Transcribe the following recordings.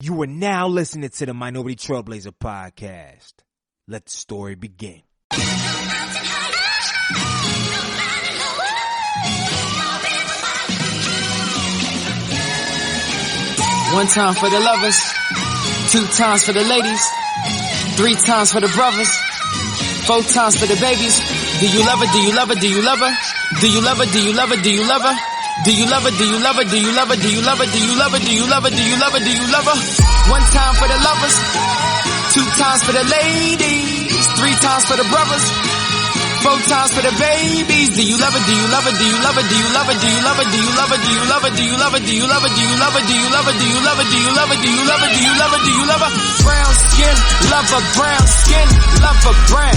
You are now listening to the Minority Trailblazer podcast. Let the story begin. One time for the lovers, 2 times for the ladies, 3 times for the brothers, 4 times for the babies. Do you love her? Do you love her? Do you love her? Do you love her? Do you love her? Do you love her? Do you love her? Do you love her? Do you love her? Do you love her? Do you love her? Do you love her? Do you love her? Do you love her? 1 time for the lovers, 2 times for the ladies, 3 times for the brothers, 4 times for the babies. Do you love her? Do you love her? Do you love her? Do you love her? Do you love her? Do you love her? Do you love her? Do you love her? Do you love her? Do you love her? Do you love her? Do you love her? Do you love her? Do you love her? Do you love her? Do you love her? Brown skin, love her brown skin, love her brown.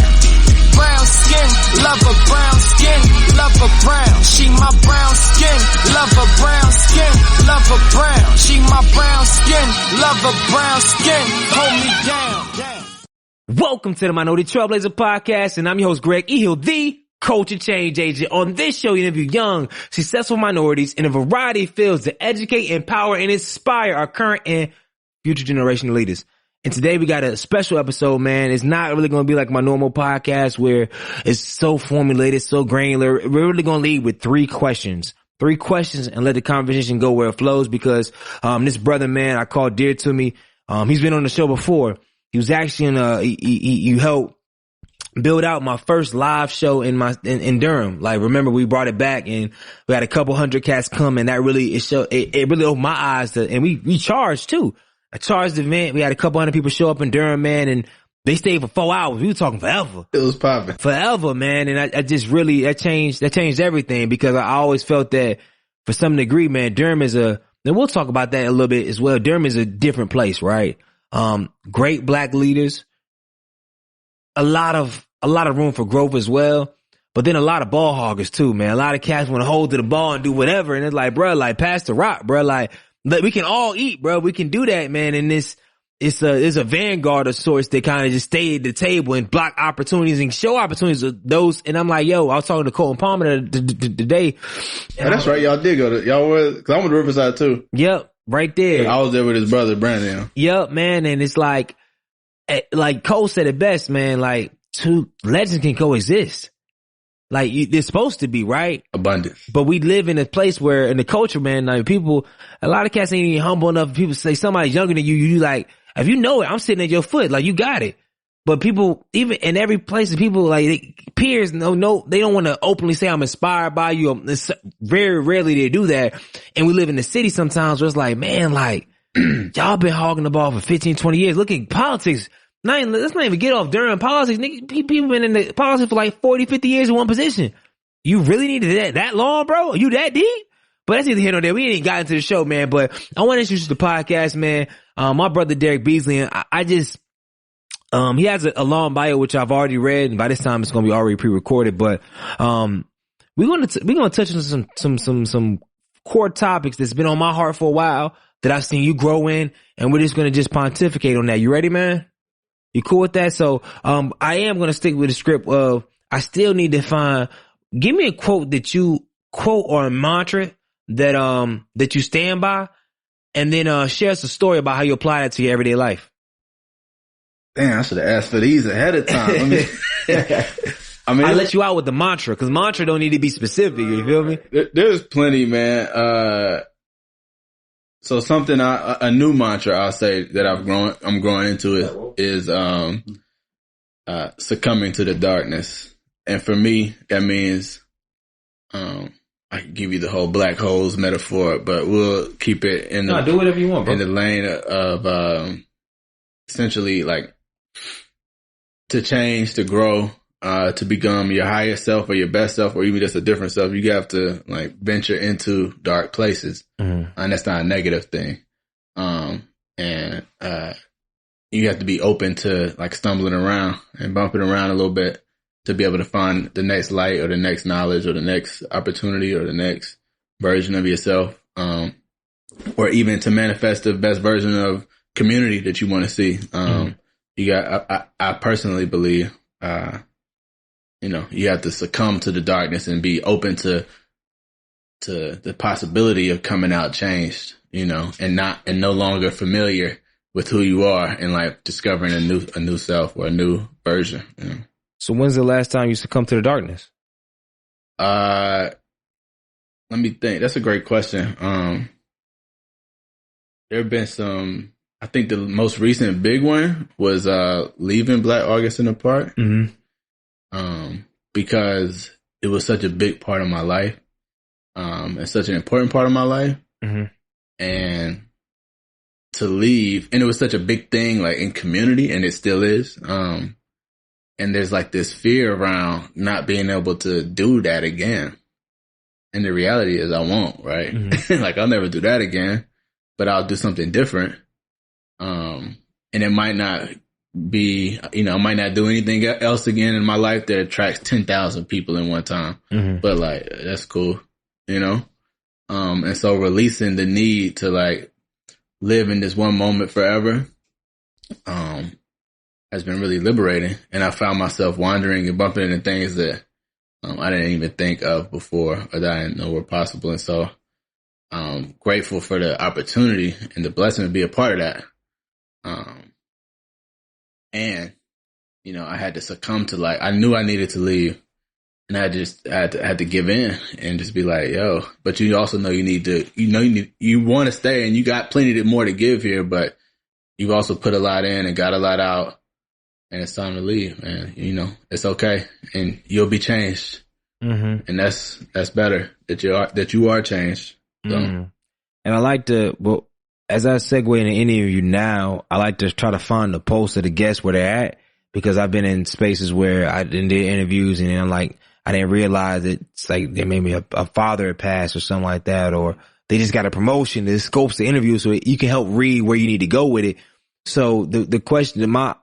Brown skin, love her brown skin, love her brown. She my brown skin, love her brown skin, love her brown. She my brown skin, love her brown skin. Hold me down. Welcome to the Minority Trailblazer podcast, and I'm your host, Greg Ehill, the culture change agent. On this show, you interview young, successful minorities in a variety of fields to educate, empower, and inspire our current and future generation leaders. And today we got a special episode, man. It's not really going to be like my normal podcast where it's so formulated, so granular. We're really going to lead with 3 questions. 3 questions and let the conversation go where it flows because this brother, man, I call dear to me. He's been on the show before. He was actually he helped build out my first live show in Durham. Like, remember, we brought it back and we had a couple hundred cats come, and that really it really opened my eyes to, and we charged too. I charged the event. We had a couple hundred people show up in Durham, man, and they stayed for 4 hours. We were talking forever. It was popping. Forever, man. And I just really, that changed everything because I always felt that for some degree, man, Durham is and we'll talk about that a little bit as well. Durham is a different place, right? Great black leaders, a lot of room for growth as well. But then a lot of ball hoggers too, man. A lot of cats want to hold to the ball and do whatever. And it's like, bro, like pass the rock, bro. Like we can all eat, bro. We can do that, man. And it's a vanguard of sorts that kind of just stay at the table and block opportunities and show opportunities of those. And I'm like, yo, I was talking to Colton Palmer today. Yeah, that's right. Y'all did go to, y'all were, cause I went to Riverside too. Yep. Right there. I was there with his brother, Brandon. Yep, man. And it's like Cole said it best, man. Like 2 legends can coexist. Like they're supposed to be, right? Abundance. But we live in a place where in the culture, man, like people, a lot of cats ain't even humble enough. People say somebody's younger than you. You like, if you know it, I'm sitting at your foot. Like you got it. But people, even in every place, people like peers, no, they don't want to openly say I'm inspired by you. It's very rarely they do that. And we live in the city sometimes where it's like, man, like y'all been hogging the ball for 15, 20 years. Look at politics. Let's not even get off Durham politics. Nigga, people been in the politics for like 40, 50 years in one position. You really needed that long, bro? Are you that deep? But that's either here nor there. We ain't even got into the show, man. But I want to introduce you to the podcast, man. My brother Derrick Beasley, and I just he has a long bio which I've already read, and by this time it's gonna be already pre-recorded. But we're gonna touch on some core topics that's been on my heart for a while that I've seen you grow in, and we're just gonna pontificate on that. You ready, man? You cool with that? So, I am going to stick with the script of, I still need to give me a quote that you quote or a mantra that you stand by, and then, share us a story about how you apply that to your everyday life. Damn, I should have asked for these ahead of time. I let you out with the mantra, cause mantra don't need to be specific. You feel me? There's plenty, man. So something a new mantra I'll say that I'm growing into is succumbing to the darkness. And for me, that means, I can give you the whole black holes metaphor, but we'll keep it in do whatever you want, bro. In the lane of, essentially like to change, to grow, to become your higher self or your best self or even just a different self. You have to like venture into dark places. Mm-hmm. And that's not a negative thing. And you have to be open to like stumbling around and bumping around a little bit to be able to find the next light or the next knowledge or the next opportunity or the next version of yourself. Or even to manifest the best version of community that you want to see. I personally believe, you have to succumb to the darkness and be open to the possibility of coming out changed, and no longer familiar with who you are and like discovering a new self or a new version. You know? So when's the last time you succumbed to the darkness? Let me think. That's a great question. There have been some, I think the most recent big one was leaving Black August in the Park. Because it was such a big part of my life. And such an important part of my life. And to leave, and it was such a big thing like in community, and it still is. And there's like this fear around not being able to do that again. And the reality is I won't, right? Like I'll never do that again, but I'll do something different. And it might not be, you know, I might not do anything else again in my life that attracts 10,000 people in one time, but like, that's cool, you know? And so releasing the need to like live in this one moment forever, has been really liberating. And I found myself wandering and bumping into things that, I didn't even think of before or that I didn't know were possible. And so I'm grateful for the opportunity and the blessing to be a part of that. And, you know, I had to succumb to like, I knew I needed to leave, and I just had to give in and just be like, yo, but you also know you need to, you want to stay, and you got plenty more to give here, but you've also put a lot in and got a lot out, and it's time to leave, man. You know, it's okay, and you'll be changed. And that's better that you are changed. So. And I like to, well, as I segue into any of you now, I like to try to find the pulse of the guests where they're at, because I've been in spaces where I did interviews and I'm like, I didn't realize it's like they maybe a father had passed or something like that, or they just got a promotion. This scopes the interview so you can help read where you need to go with it. So the question, my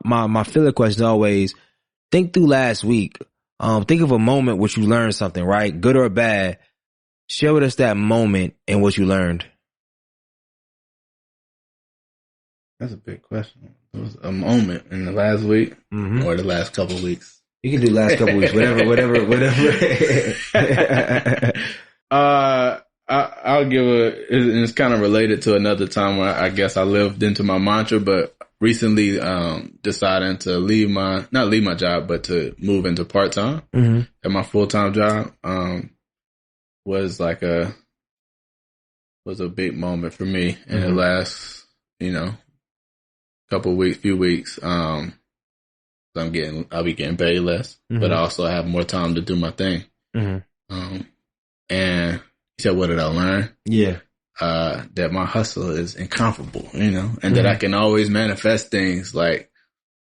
filler question is always, think through last week. Think of a moment which you learned something, right? Good or bad. Share with us that moment and what you learned. That's a big question. It was a moment in the last week or the last couple of weeks. You can do last couple of weeks, whatever. I'll give it's kind of related to another time where I guess I lived into my mantra, but recently, deciding to not leave my job, but to move into part-time at my full-time job, was a big moment for me in the last, few weeks. I'll be getting paid less, but I also have more time to do my thing. And you said, what did I learn? Yeah. That my hustle is incomparable, and that I can always manifest things. Like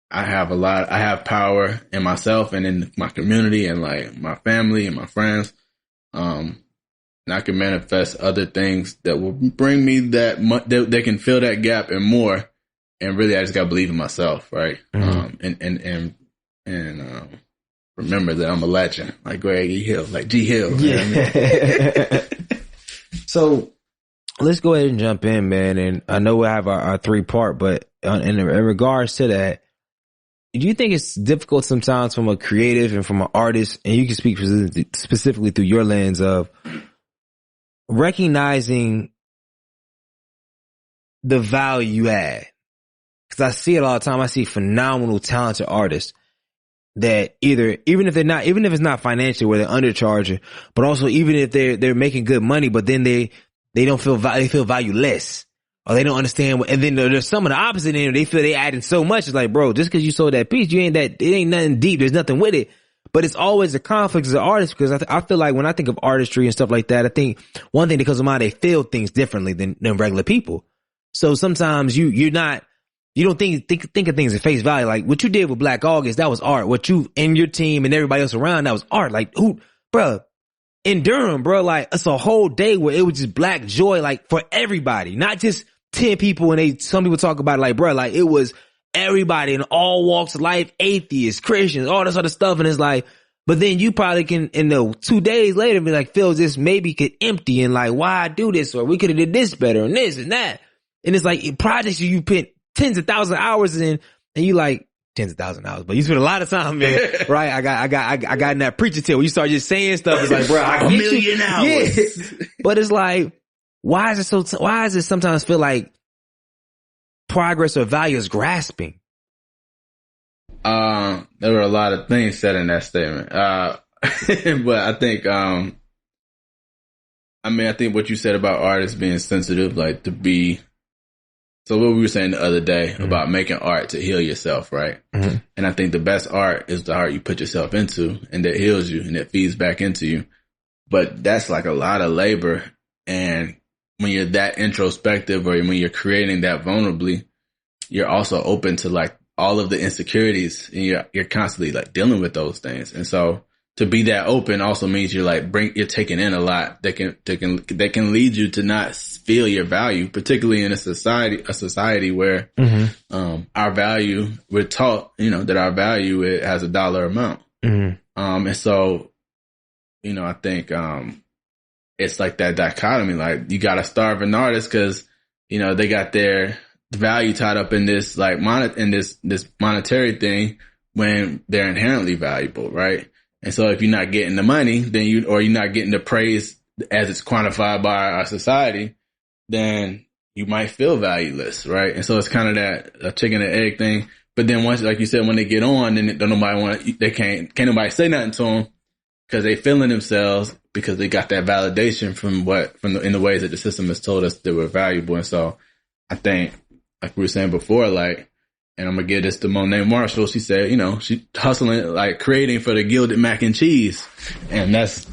I have power in myself and in my community and like my family and my friends. And I can manifest other things that will bring me that can fill that gap and more. And really, I just gotta believe in myself, right? And remember that I'm a legend, like Greg E. Hill, like G. Hill. Yeah. So let's go ahead and jump in, man. And I know we have our 3-part, but in regards to that, do you think it's difficult sometimes from a creative and from an artist, and you can speak specifically through your lens of recognizing the value you add? Because I see it all the time. I see phenomenal, talented artists that even if it's not financial, where they're undercharging, but also even if they're making good money, but then they don't feel they feel valueless, or they don't understand. And then there's some of the opposite end. They feel they adding so much. It's like, bro, just because you sold that piece, it ain't nothing deep. There's nothing with it. But it's always a conflict as an artist, because I feel like when I think of artistry and stuff like that, I think one thing that comes to mind, they feel things differently than regular people. So sometimes you don't think of things at face value. Like what you did with Black August, that was art. What you and your team and everybody else around, that was art. Like bruh, in Durham, bro, like it's a whole day where it was just black joy, like for everybody, not just 10 people. And some people talk about it like, bro, like it was everybody in all walks of life, atheists, Christians, all this other stuff. And it's like, but then you probably can, 2 days later, be like, feels this maybe could empty and like, why I do this? Or we could have did this better and this and that. And it's like projects you put tens of thousands of hours in, and you like tens of thousands of hours, but you spend a lot of time, man. Right? I got in that preacher tail where you start just saying stuff. It's like, bro, I get 1,000,000 hours. Yeah. But it's like, why does it sometimes feel like progress or value as grasping? There were a lot of things said in that statement. But I think, I think what you said about artists being sensitive, like to be, so what we were saying the other day about making art to heal yourself, right? Mm-hmm. And I think the best art is the art you put yourself into and that heals you and that feeds back into you. But that's like a lot of labor. And when you're that introspective or when you're creating that vulnerably, you're also open to like all of the insecurities and you're constantly like dealing with those things. And so to be that open also means you're like you're taking in a lot that can lead you to not feel your value, particularly in a society where our value, we're taught, that our value, it has a dollar amount. Mm-hmm. And so, I think it's like that dichotomy, like you got to starve an artist because, they got their value tied up in this like this monetary thing when they're inherently valuable, right? And so if you're not getting the money, then you're not getting the praise as it's quantified by our society, then you might feel valueless, right? And so it's kind of that chicken and egg thing. But then once, like you said, when they get on, then can't nobody say nothing to them because they feeling themselves because they got that validation in the ways that the system has told us they were valuable. And so I think, like we were saying before, like, and I'm going to give this to Monet Marshall. She said, she hustling, like creating for the gilded mac and cheese. And that's,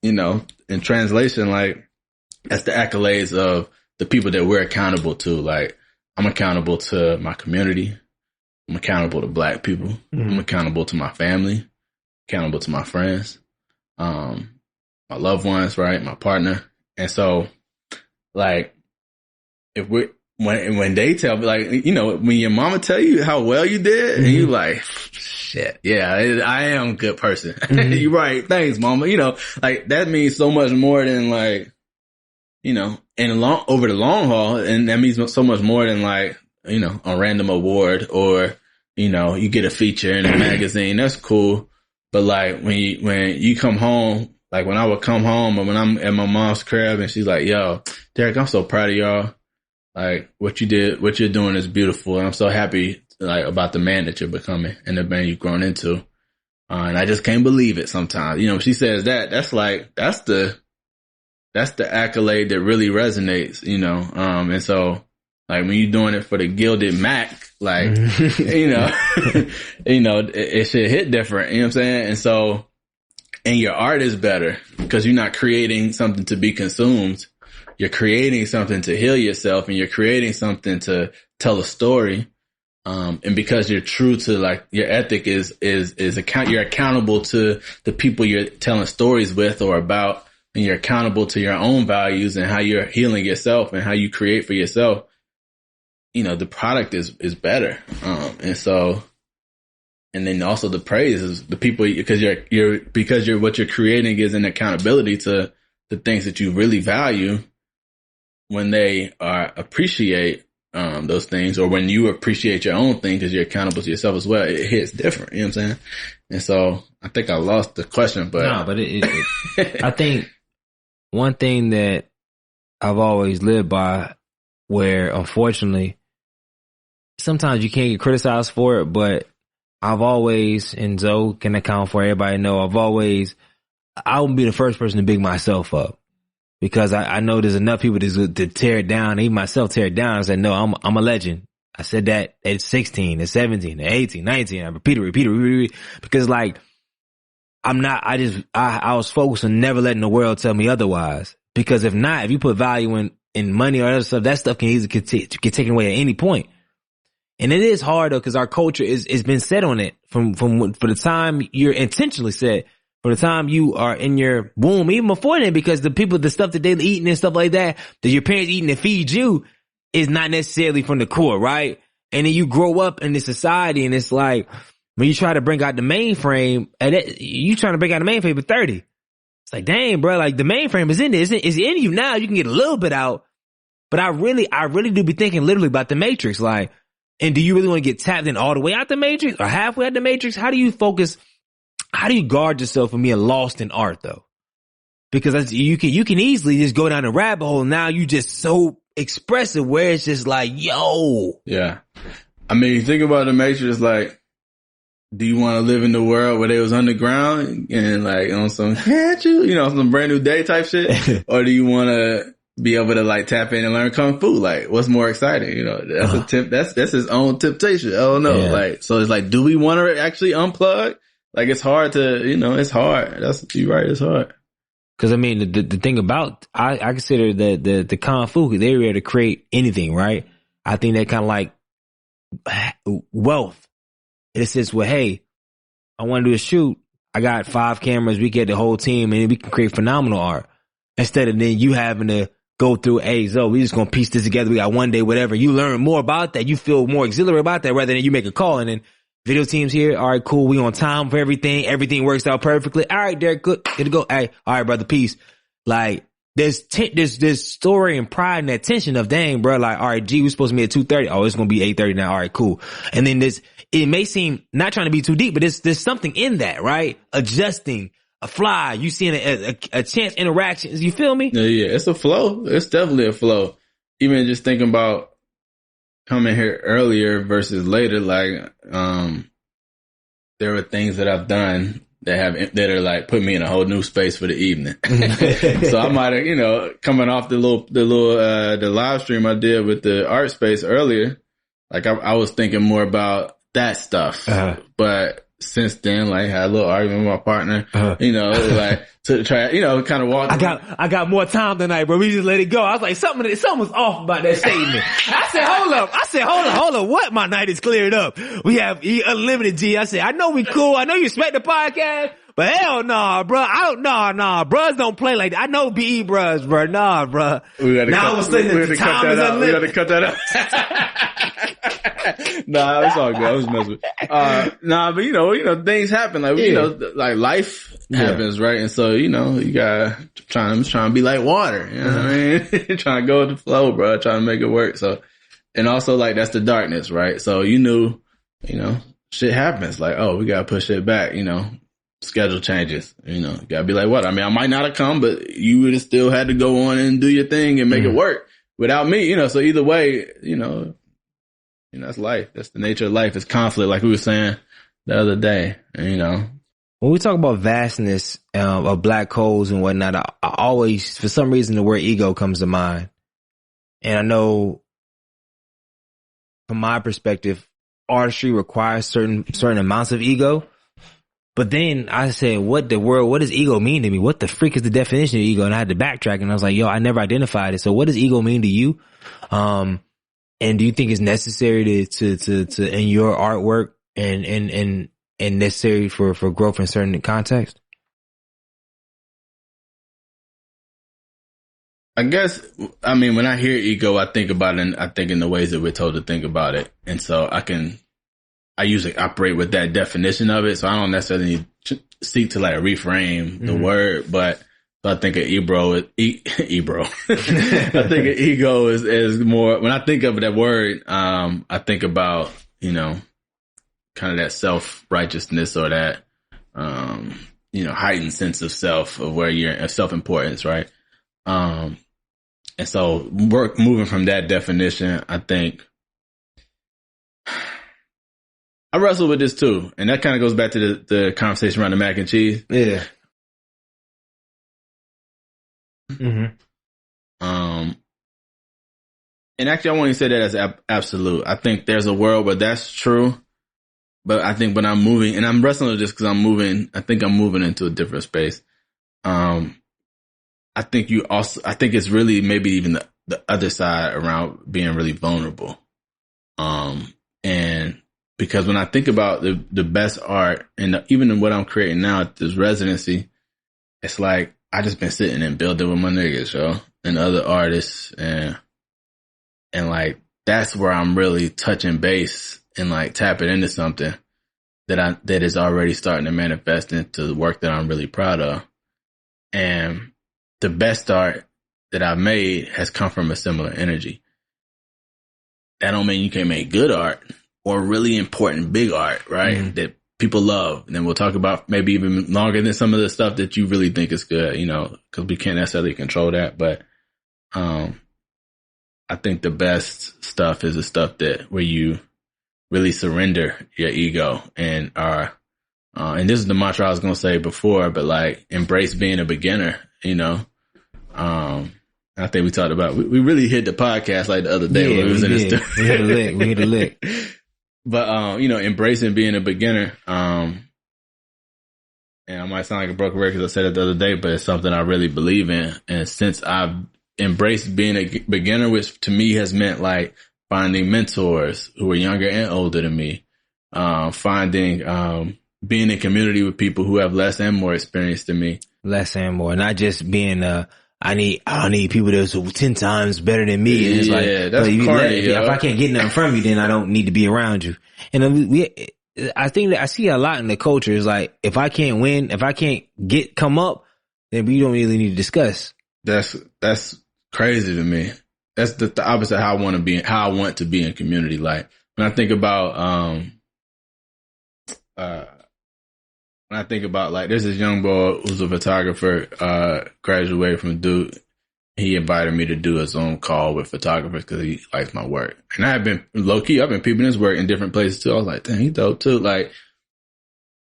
in translation, like that's the accolades of the people that we're accountable to. Like I'm accountable to my community. I'm accountable to Black people. Mm-hmm. I'm accountable to my family, accountable to my friends, my loved ones, right? My partner. And so like when they tell me, like, when your mama tell you how well you did, and you like, shit, yeah, I am a good person. Mm-hmm. You're right. Thanks, mama. Like that means so much more than like, over the long haul. And that means so much more than like, a random award or, you get a feature in a magazine. That's cool. But like when you come home, like when I would come home or when I'm at my mom's crib and she's like, yo, Derrick, I'm so proud of y'all. Like what you're doing is beautiful. And I'm so happy like about the man that you're becoming and the man you've grown into. And I just can't believe it sometimes. She says that's the accolade that really resonates, and so like when you're doing it for the gilded Mac, like, it should hit different, you know what I'm saying? And so, and your art is better because you're not creating something to be consumed. You're creating something to heal yourself and you're creating something to tell a story. And because you're true to like your ethic you're accountable to the people you're telling stories with or about, and you're accountable to your own values and how you're healing yourself and how you create for yourself. The product is better. And so, and then also the praise is the people because what you're creating is an accountability to the things that you really value. When they appreciate those things, or when you appreciate your own thing because you're accountable to yourself as well, it hits different. You know what I'm saying? And so I think I lost the question, but no, but I think one thing that I've always lived by, where unfortunately sometimes you can't get criticized for it, but I've always, and Zoe can account for everybody know, I would be the first person to big myself up. Because I know there's enough people to tear it down, even myself tear it down. I said, no, I'm a legend. I said that at 16, at 17, at 18, 19. I repeat. Because like, I was focused on never letting the world tell me otherwise. Because if you put value in money or other stuff, that stuff can easily get taken away at any point. And it is hard though, because our culture is been set on it for the time you're intentionally set. For the time you are in your womb, even before then, because the stuff that they're eating and stuff like that your parents eating to feed you is not necessarily from the core, right? And then you grow up in this society and it's like, when you try to bring out the mainframe, you trying to bring out the mainframe at 30. It's like, dang, bro, like the mainframe is in there. It's in you now. You can get a little bit out. But I really do be thinking literally about the Matrix. Like, and do you really want to get tapped in all the way out the Matrix or halfway out the Matrix? How do you focus? How do you guard yourself from being lost in art, though? because you can easily just go down a rabbit hole. Now you just so expressive where it's just like, yo. Yeah. I mean, think about the Matrix, like, do you want to live in the world where they was underground and like on some, can't you, you know, some brand new day type shit? Or do you want to be able to like tap in and learn Kung Fu? Like, what's more exciting? You know, that's that's his own temptation. I don't know. Yeah. Like, so it's like, do we want to actually unplug? Like, it's hard to, you know, it's hard. You're right. It's hard. Cause I mean, the thing about, I consider the Kung Fu, they were able to create anything, right? I think that kind of like wealth. It says, well, hey, I want to do a shoot. I got 5 cameras. We get the whole team and we can create phenomenal art. Instead of then you having to go through, hey, so we just going to piece this together. We got one day, whatever. You learn more about that. You feel more exhilarated about that rather than you make a call and then video teams here. All right, cool. We on time for everything. Everything works out perfectly. All right, Derrick, good. Good to go. Hey, all right, brother, peace. Like, there's story and pride and that tension of, dang, bro, like, all right, gee, we're supposed to be at 2:30. Oh, it's going to be 8:30 now. All right, cool. And then it may seem not trying to be too deep, but there's something in that, right? Adjusting, a fly, you seeing a chance interactions. You feel me? Yeah, it's a flow. It's definitely a flow. Even just thinking about coming here earlier versus later, like, there were things that I've done that are like put me in a whole new space for the evening. So I might have, you know, coming off the live stream I did with the art space earlier, like I was thinking more about that stuff. But since then, like, had a little argument with my partner, you know, like to try, you know, kind of walk. I got more time tonight, bro. We just let it go. I was like, something was off about that statement. I said, hold up. What? My night is cleared up. We have unlimited G. I said, I know we cool. I know you respect the podcast, but hell nah, bro. Bruhs don't play like that. I know BE bruhs, bro. Nah, bro. We gotta cut that out. Nah, it's all good. I was messing with. Nah, but you know, things happen. Like, you know, like life happens, right? And so, you know, you gotta trying to be like water. You know what I mean? Trying to go with the flow, bro. Trying to make it work. So, and also like that's the darkness, right? So you knew, you know, shit happens. Like, oh, we gotta push it back. You know, schedule changes. You know, you gotta be like, what? I mean, I might not have come, but you would have still had to go on and do your thing and make it work without me. You know, so either way, you know, that's life. That's the nature of life. It's conflict, like we were saying the other day. And, you know, when we talk about vastness of black holes and whatnot, I always, for some reason, the word ego comes to mind. And I know, from my perspective, artistry requires certain amounts of ego. But then I said, what does ego mean to me? What the freak is the definition of ego? And I had to backtrack, and I was like, yo, I never identified it. So what does ego mean to you? And do you think it's necessary to in your artwork and necessary for growth in certain context? I guess, I mean, when I hear ego, I think about it, and I think in the ways that we're told to think about it. And so I usually operate with that definition of it. So I don't necessarily seek to like reframe the word, but so I think of I think of ego is more, when I think of that word, I think about, you know, kind of that self-righteousness or that, you know, heightened sense of self, of where you're self-importance, right? And so moving from that definition, I think I wrestle with this too. And that kind of goes back to the conversation around the mac and cheese. Yeah. And actually, I won't even say that as absolute. I think there's a world where that's true, but I think when I'm moving, and I'm wrestling with this because I think I'm moving into a different space. I think it's really maybe even the other side around being really vulnerable. And because when I think about the best art, and even what I'm creating now at this residency, it's like I just been sitting and building with my niggas, yo, and other artists, and like that's where I'm really touching base and like tapping into something that is already starting to manifest into the work that I'm really proud of. And the best art that I've made has come from a similar energy. That don't mean you can't make good art or really important big art, right? That people love. And then we'll talk about maybe even longer than some of the stuff that you really think is good, you know, because we can't necessarily control that. But I think the best stuff is the stuff that where you really surrender your ego and are, and this is the mantra I was going to say before, but like embrace being a beginner, you know. I think we talked about, we really hit the podcast like the other day when we was in this stuff. We hit a lick. But, you know, embracing being a beginner, and I might sound like a broken record because I said it the other day, but it's something I really believe in. And since I've embraced being a beginner, which to me has meant like finding mentors who are younger and older than me, finding, being in community with people who have less and more experience than me. Less and more, not just being, I need people that's 10 times better than me. And it's like, that's corny, if I can't get nothing from you, then I don't need to be around you. And I think that I see a lot in the culture is like, if I can't win, if I can't come up, then we don't really need to discuss. That's crazy to me. That's the opposite of how I want to be in community. Like when I think about, like, there's this young boy who's a photographer, graduated from Duke. He invited me to do a Zoom call with photographers because he likes my work. And I've been peeping his work in different places too. I was like, dang, he dope too. Like,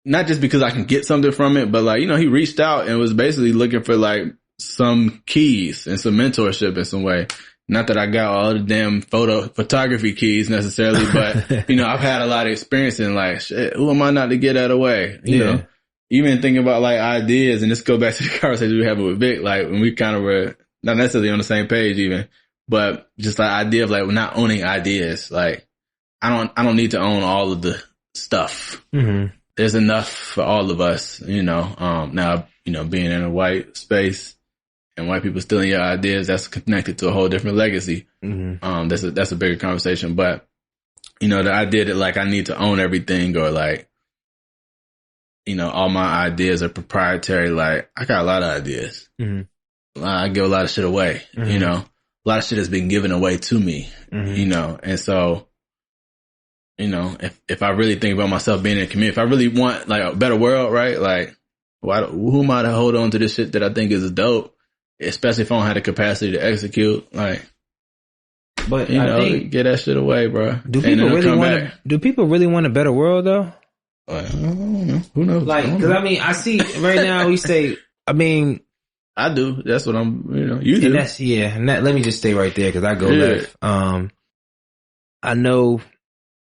not just because I can get something from it, but like, you know, he reached out and was basically looking for like some keys and some mentorship in some way. Not that I got all the damn photography keys necessarily, but you know, I've had a lot of experience in like, shit, who am I not to get that away? You know, even thinking about like ideas, and just go back to the conversation we had with Vic, like when we kind of were not necessarily on the same page even, but just the idea of like, we're not owning ideas. Like I don't need to own all of the stuff. Mm-hmm. There's enough for all of us, you know. Now, you know, being in a white space and white people stealing your ideas, that's connected to a whole different legacy. Mm-hmm. That's a bigger conversation. But, you know, the idea that like I need to own everything or like, you know, all my ideas are proprietary. Like I got a lot of ideas. Mm-hmm. I give a lot of shit away, mm-hmm. you know, a lot of shit has been given away to me, mm-hmm. you know, and so, you know, if I really think about myself being in a community, if I really want like a better world, right? Like, who am I to hold on to this shit that I think is dope? Especially if I don't have the capacity to execute, like, but you know, get that shit away, bro. Do people really want a better world though? I don't know. Who knows? Like, cause I mean, I see right now we say, I mean, I do. That's what I'm, you know, you do. Let me just stay right there cause I go left. I know.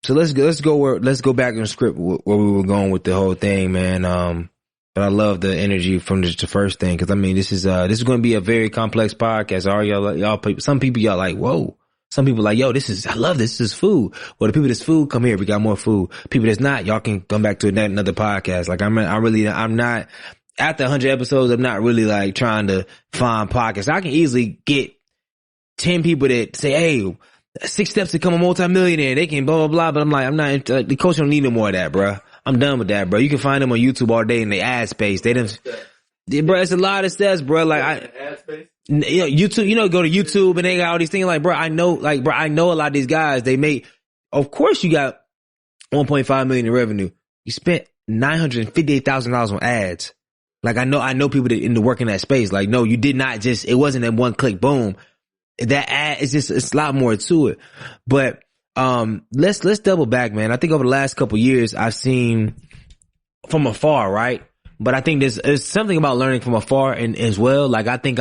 So let's go back in the script where we were going with the whole thing, man. But I love the energy from the first thing. Cause I mean, this is going to be a very complex podcast. All y'all people, some people y'all like, whoa. Some people like, yo, I love this. This is food. Well, the people that's food, come here. We got more food. People that's not, y'all can come back to another podcast. Like I'm not, after 100 episodes, I'm not really like trying to find podcasts. I can easily get 10 people that say, hey, 6 steps to become a multimillionaire. They can blah, blah, blah. But I'm like, I'm not, the coach don't need no more of that, bro. I'm done with that, bro. You can find them on YouTube all day in the ad space. Bro, it's a lot of steps, bro. Like YouTube, you know, go to YouTube and they got all these things. Like, bro, I know a lot of these guys, of course you got 1.5 million in revenue. You spent $958,000 on ads. Like, I know people that in the work in that space. Like, no, you did not it wasn't that one click, boom. That ad is it's a lot more to it. But, let's double back, man. I think over the last couple years, I've seen from afar, right? But I think there's something about learning from afar and as well. Like, I think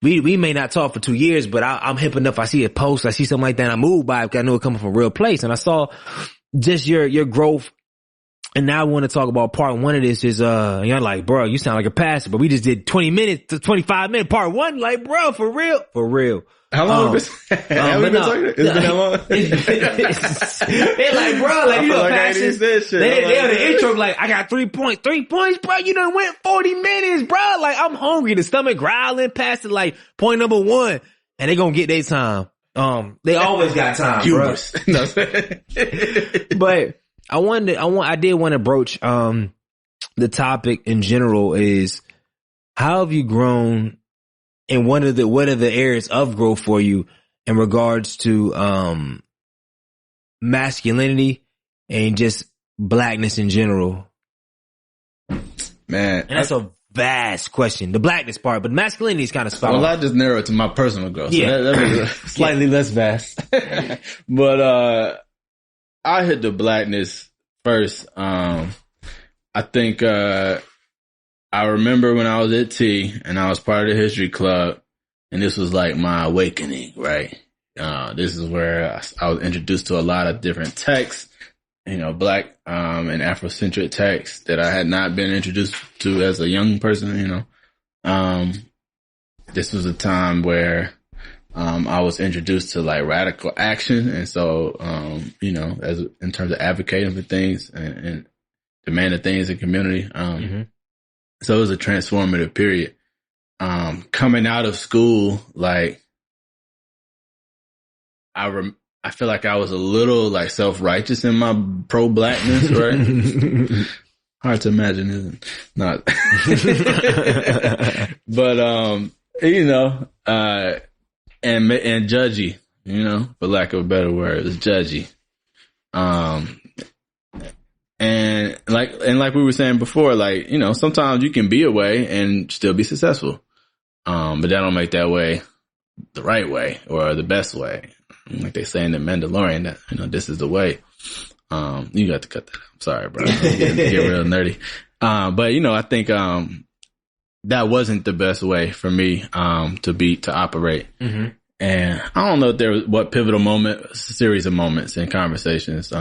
we may not talk for 2 years, but I'm hip enough. I see a post, I see something like that, and I move by it because I know it coming from a real place. And I saw just your growth. And now I want to talk about part one of this is, you're like, bro, you sound like a pastor, but we just did 20 minutes to 25 minutes part one. Like, bro, for real. How long have we been talking? It's been that long? They're like, bro, like, you know, pastors, they on the intro, like, I got 3 points, bro. You done went 40 minutes, bro. Like, I'm hungry. The stomach growling past it, like, point number 1. And they gonna get their time. They always got time, bro. But I did want to broach, the topic in general is how have you grown and what are the areas of growth for you in regards to masculinity and just blackness in general? Man, And that's a vast question. The blackness part, but masculinity is kind of spot on. well, I just narrowed it to my personal growth. So Yeah. that was slightly less vast. But I hit the blackness first. I think I remember when I was at T and I was part of the history club, and this was like my awakening, right? This is where I was introduced to a lot of different texts, black and Afrocentric texts that I had not been introduced to as a young person, This was a time where I was introduced to like radical action, and so as in terms of advocating for things and demanding things in community. So it was a transformative period. Coming out of school, like I feel like I was a little like self-righteous in my pro-blackness, right? Hard to imagine, isn't it? Not. But, and judgy, for lack of a better word, it's judgy. And like we were saying before, like, sometimes you can be a way and still be successful. But that don't make that way the right way or the best way. Like they say in The Mandalorian that, this is the way. You got to cut that out. I'm sorry, bro. Get real nerdy. But I think, that wasn't the best way for me, to operate. Mm-hmm. And I don't know if there was what pivotal moment, series of moments and conversations,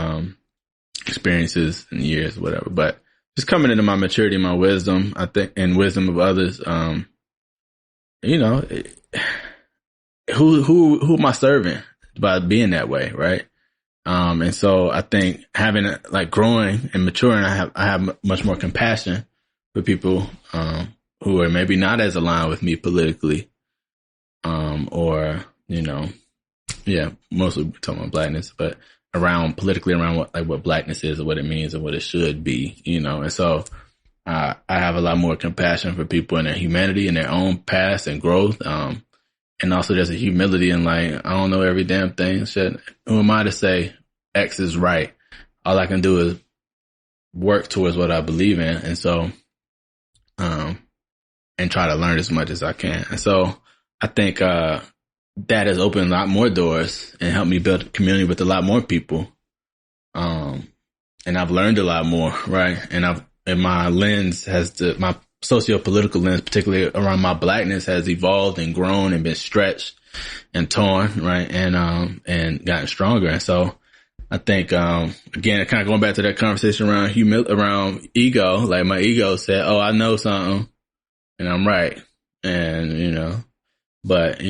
experiences and years, whatever, but just coming into my maturity, my wisdom, I think, and wisdom of others, who am I serving by being that way? Right. And so I think having like growing and maturing, I have much more compassion for people, who are maybe not as aligned with me politically, or, mostly talking about blackness, but politically around what blackness is or what it means and what it should be, and so, I have a lot more compassion for people and their humanity and their own past and growth. And also there's a humility in like, I don't know every damn thing. Shit. Who am I to say X is right? All I can do is work towards what I believe in. And so, and try to learn as much as I can. And so I think, that has opened a lot more doors and helped me build a community with a lot more people. And I've learned a lot more, right? And my lens my socio-political lens, particularly around my blackness, has evolved and grown and been stretched and torn, right? And gotten stronger. And so I think, again, kind of going back to that conversation around around ego, like my ego said, oh, I know something and I'm right. And, but,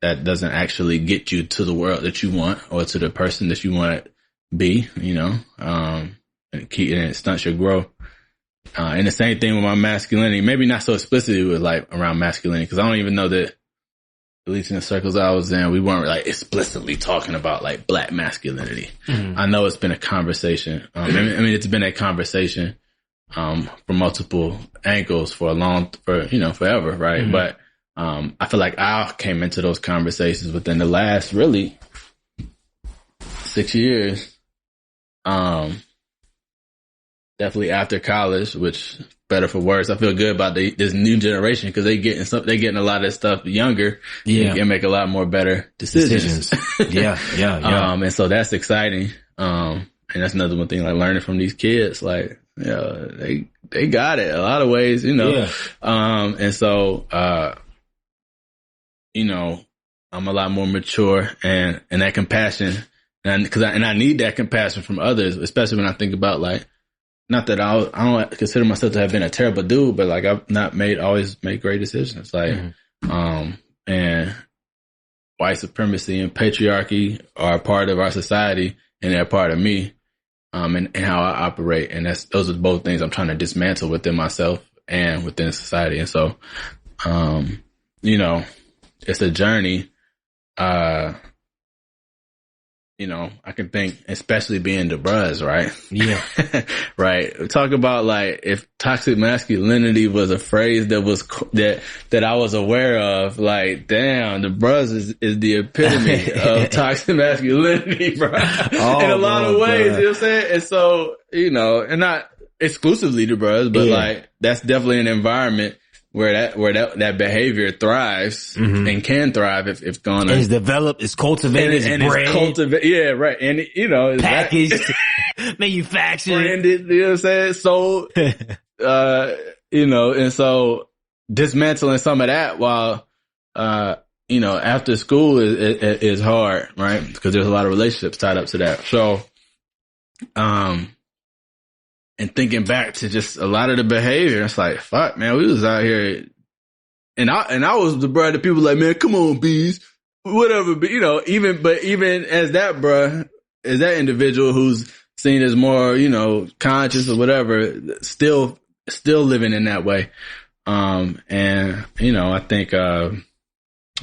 that doesn't actually get you to the world that you want or to the person that you want to be, and it stunts your growth. And the same thing with my masculinity, maybe not so explicitly with like around masculinity, because I don't even know that, at least in the circles I was in, we weren't like explicitly talking about like black masculinity. Mm-hmm. I know it's been a conversation. It's been a conversation, from multiple angles forever, right? Mm-hmm. But, I feel like I came into those conversations within the last really 6 years. Definitely after college, which better for worse. I feel good about this new generation because they getting a lot of this stuff younger. Yeah. And make a lot more better decisions. Yeah. And so that's exciting. And that's another one thing, like learning from these kids, like, they got it a lot of ways, Yeah. And so, I'm a lot more mature and that compassion, and I need that compassion from others, especially when I think about like, not that I don't consider myself to have been a terrible dude, but like I've not always made great decisions. Like, and white supremacy and patriarchy are a part of our society and they're a part of me, and how I operate. And those are both things I'm trying to dismantle within myself and within society. And so, it's a journey. you know, I can think, especially being the bros, right? Yeah. Right. Talk about like if toxic masculinity was a phrase that was, that I was aware of, like, damn, the bros is the epitome of toxic masculinity, bro. Oh, in a lot of ways, bro. You know what I'm saying? And so, you know, and not exclusively the bros, but like, that's definitely an environment where that behavior thrives and can thrive if gone. And it's developed, it's cultivated, it's cultivated. Yeah, right. And you know, it's packaged, manufactured, branded. You know what I'm saying? So, you know, and so dismantling some of that while, you know, after school is hard, right? Because there's a lot of relationships tied up to that. So, and thinking back to just a lot of the behavior, it's like, fuck, man, we was out here, and I was the bruh that people like, man, come on, bees, whatever, but you know, even as that bruh, as that individual who's seen as more, you know, conscious or whatever, still living in that way. And you know, I think, I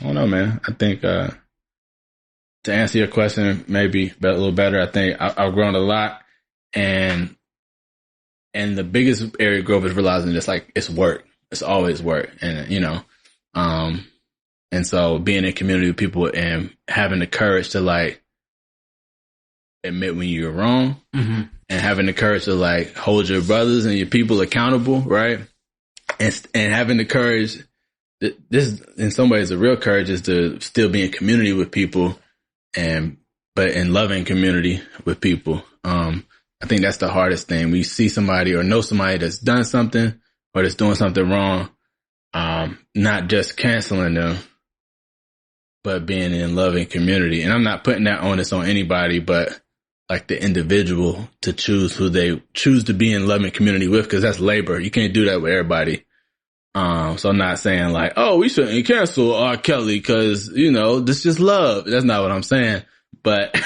don't know, man, I think, to answer your question, maybe a little better, I think I've grown a lot, and the biggest area of growth is realizing just like it's work. It's always work. And, you know, and so being in community with people and having the courage to like admit when you're wrong and having the courage to like hold your brothers and your people accountable. Right. And having the courage that this in some ways, the real courage is to still be in community with people but in loving community with people. I think that's the hardest thing. We see somebody or know somebody that's done something or that's doing something wrong, not just canceling them, but being in loving community. And I'm not putting that onus on anybody, but like the individual to choose who they choose to be in loving community with, because that's labor. You can't do that with everybody. So I'm not saying like, oh, we shouldn't cancel R. Kelly because, you know, this is just love. That's not what I'm saying. But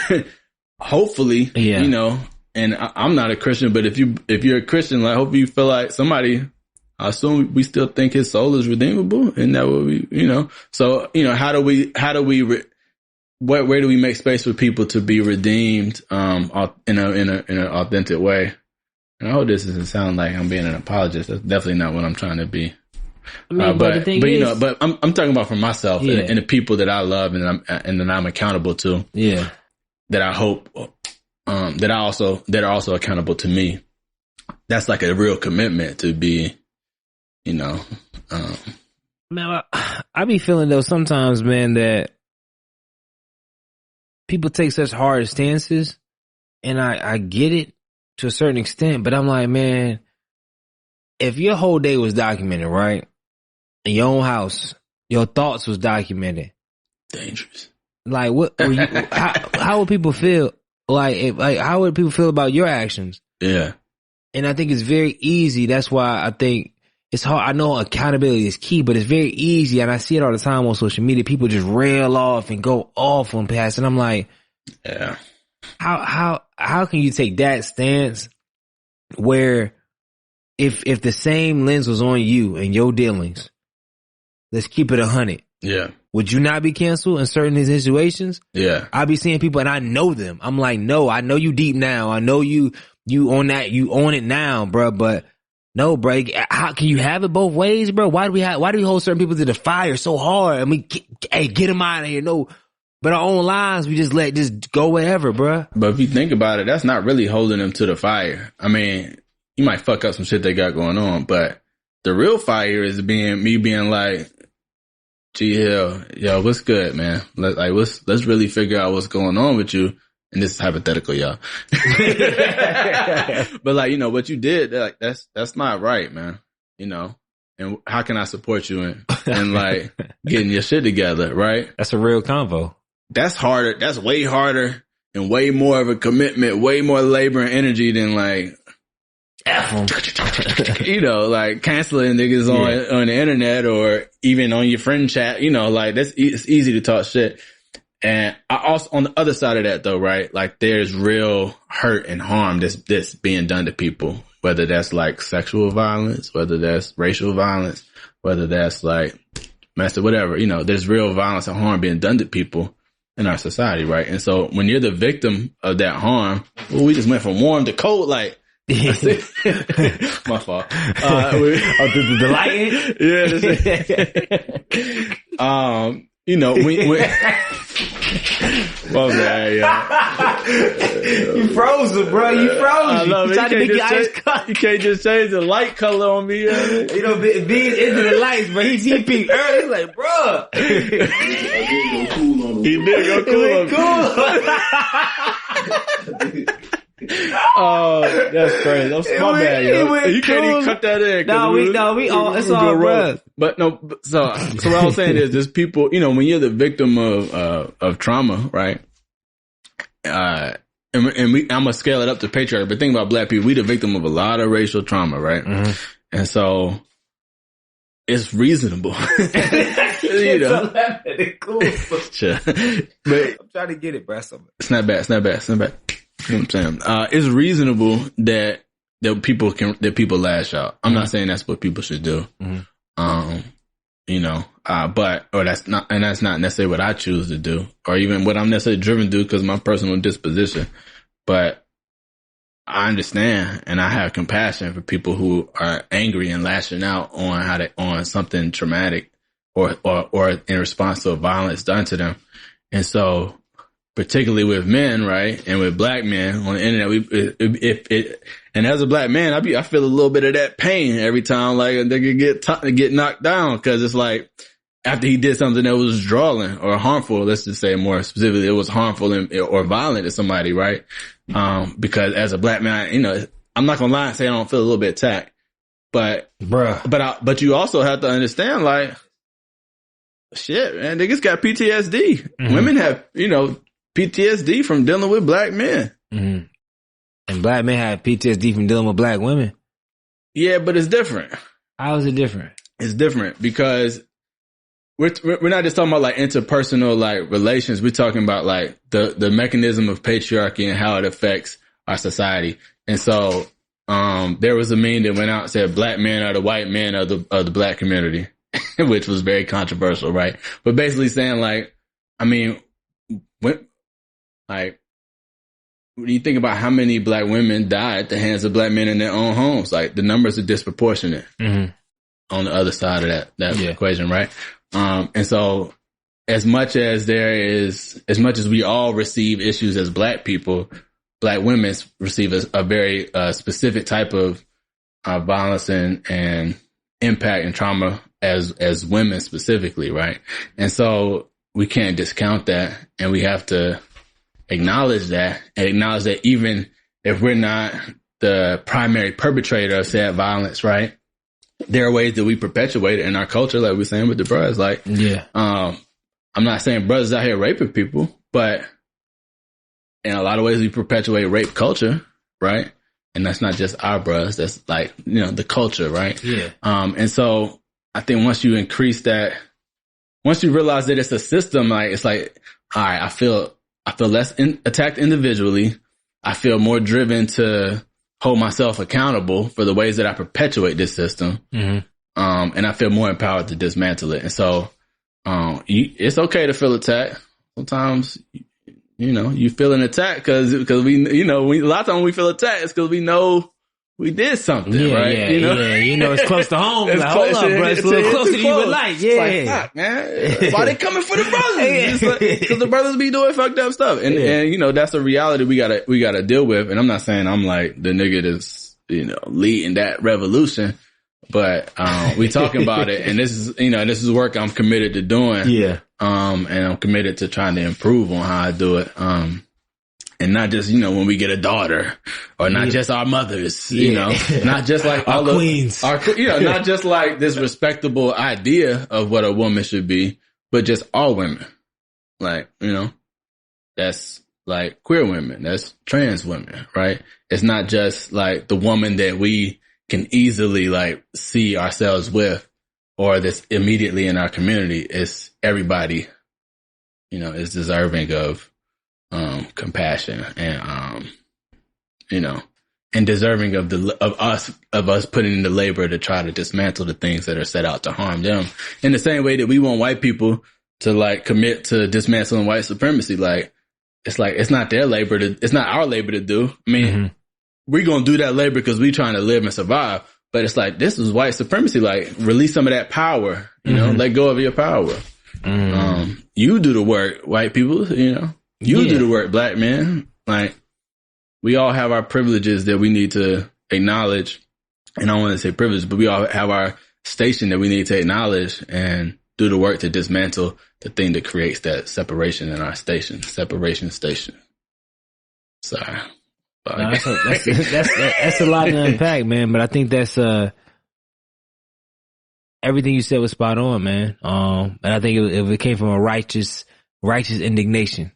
hopefully, you know, and I'm not a Christian, but if you're a Christian, like, hope you feel like somebody, I assume we still think his soul is redeemable, and that what we, you know. So, you know, where do we make space for people to be redeemed, in an authentic way? And I hope this doesn't sound like I'm being an apologist. That's definitely not what I'm trying to be. I mean, but you know, but I'm talking about for myself and the people that I love and that I'm accountable to. Yeah. That I hope, that are also accountable to me. That's like a real commitment to be, you know, man, I be feeling though sometimes, man, that people take such hard stances, and I get it to a certain extent, but I'm like, man, if your whole day was documented, right? In your own house, your thoughts was documented. Dangerous. Like, what? Were you, how would people feel? Like, how would people feel about your actions? Yeah. And I think it's very easy. That's why I think it's hard. I know accountability is key, but it's very easy. And I see it all the time on social media. People just rail off and go off on past. And I'm like, yeah, how can you take that stance where if the same lens was on you and your dealings, let's keep it 100. Yeah. Would you not be canceled in certain situations? Yeah. I be seeing people and I know them. I'm like, no, I know you deep now. I know you on that, you own it now, bro. But no, bro, how can you have it both ways, bro? Why do we hold certain people to the fire so hard? And we get them out of here. No, but our own lives, we just go wherever, bro. But if you think about it, that's not really holding them to the fire. I mean, you might fuck up some shit they got going on, but the real fire is me being like, gee, hell, yo, what's good, man? Let's really figure out what's going on with you. And this is hypothetical, y'all. But like, you know, what you did, like, that's not right, man. You know, and how can I support you in like getting your shit together, right? That's a real convo. That's harder. That's way harder and way more of a commitment, way more labor and energy than like, you know, like canceling niggas on the internet or even on your friend chat, you know, like it's easy to talk shit. And I also, on the other side of that though, right? Like there's real hurt and harm that's being done to people, whether that's like sexual violence, whether that's racial violence, whether that's like whatever, you know, there's real violence and harm being done to people. in our society, right? And so when you're the victim of that harm, well, we just went from warm to cold, like, my fault. The lighting? Yeah. You know, well, man, you frozen, bro. You frozen. I love it. You can't just change the light color on me. You know, being into the lights, but he peeped early. He's like, bro. He did go cool. Oh, that's crazy. That's my bad, yo. You can't even cut that in. It's all bro. But no, so what I was saying is, there's people, you know, when you're the victim of trauma, right? And I'm gonna scale it up to patriarchy, but think about Black people, we the victim of a lot of racial trauma, right? Mm-hmm. And so it's reasonable. You know, cool. Sure. But I'm trying to get it, bro. It's not bad. You know what I'm saying? It's reasonable that people lash out. I'm not saying that's what people should do. Mm-hmm. You know, that's not necessarily what I choose to do, or even what I'm necessarily driven to do because of my personal disposition. But I understand and I have compassion for people who are angry and lashing out on something traumatic or in response to violence done to them. And so, particularly with men, right, and with Black men on the internet, and as a Black man, I feel a little bit of that pain every time, like, they could get knocked down, because it's like, after he did something that was drawing or harmful, let's just say more specifically, it was harmful or violent to somebody, right? Because as a Black man, you know, I'm not gonna lie and say I don't feel a little bit attacked, but you also have to understand, like, shit, man, niggas got PTSD. Mm-hmm. Women have, you know, PTSD from dealing with Black men. Mm-hmm. And Black men have PTSD from dealing with Black women. Yeah, but it's different. How is it different? It's different because we're not just talking about like interpersonal like relations. We're talking about like the mechanism of patriarchy and how it affects our society. And so there was a meme that went out and said Black men are the white men of the Black community, which was very controversial, right? But basically saying like, I mean, when you think about how many Black women died at the hands of Black men in their own homes, like the numbers are disproportionate on the other side of that equation, right? And so as much as we all receive issues as Black people, Black women receive a very specific type of violence and impact and trauma as women specifically, right? And so we can't discount that, and we have to acknowledge that, and acknowledge that even if we're not the primary perpetrator of said violence, right? There are ways that we perpetuate it in our culture, like we're saying with the brothers. Like, I'm not saying brothers out here raping people, but in a lot of ways we perpetuate rape culture, right? And that's not just our brothers, that's like, you know, the culture, right? Yeah. And so I think once you increase that, once you realize that it's a system, like, it's like, all right, I feel less attacked individually. I feel more driven to hold myself accountable for the ways that I perpetuate this system. Mm-hmm. And I feel more empowered to dismantle it. And so, it's okay to feel attacked. Sometimes, you know, you feel an attack because we, you know, a lot of times when we feel attacked, it's because we know we did something, right? Yeah, you know, it's close to home. Like, hold up, bro. It's a little closer than you would like. Yeah. It's like, fuck, man. Why they coming for the brothers? Because the brothers be doing fucked up stuff. And, you know, that's a reality we gotta deal with. And I'm not saying I'm like the nigga that's, you know, leading that revolution, but, we talking about it. And this is work I'm committed to doing. Yeah. And I'm committed to trying to improve on how I do it. And not just, you know, when we get a daughter, or not just our mothers, you know, not just like our queens, not just like this respectable idea of what a woman should be, but just all women. Like, you know, that's like queer women, that's trans women, right? It's not just like the woman that we can easily like see ourselves with, or that's immediately in our community. It's everybody, you know, is deserving of compassion and, you know, and deserving of us putting in the labor to try to dismantle the things that are set out to harm them. In the same way that we want white people to like commit to dismantling white supremacy. Like, it's not their labor it's not our labor to do. I mean, we're going to do that labor because we trying to live and survive. But it's like, this is white supremacy. Like, release some of that power, you know, let go of your power. You do the work, white people, you know, you do the work, black men. Like, we all have our privileges that we need to acknowledge. And I don't want to say privilege, but we all have our station that we need to acknowledge and do the work to dismantle the thing that creates that separation in our station. Separation station. Sorry. No, that's a lot to unpack, man. But I think that's everything you said was spot on, man. And I think if it came from a righteous indignation.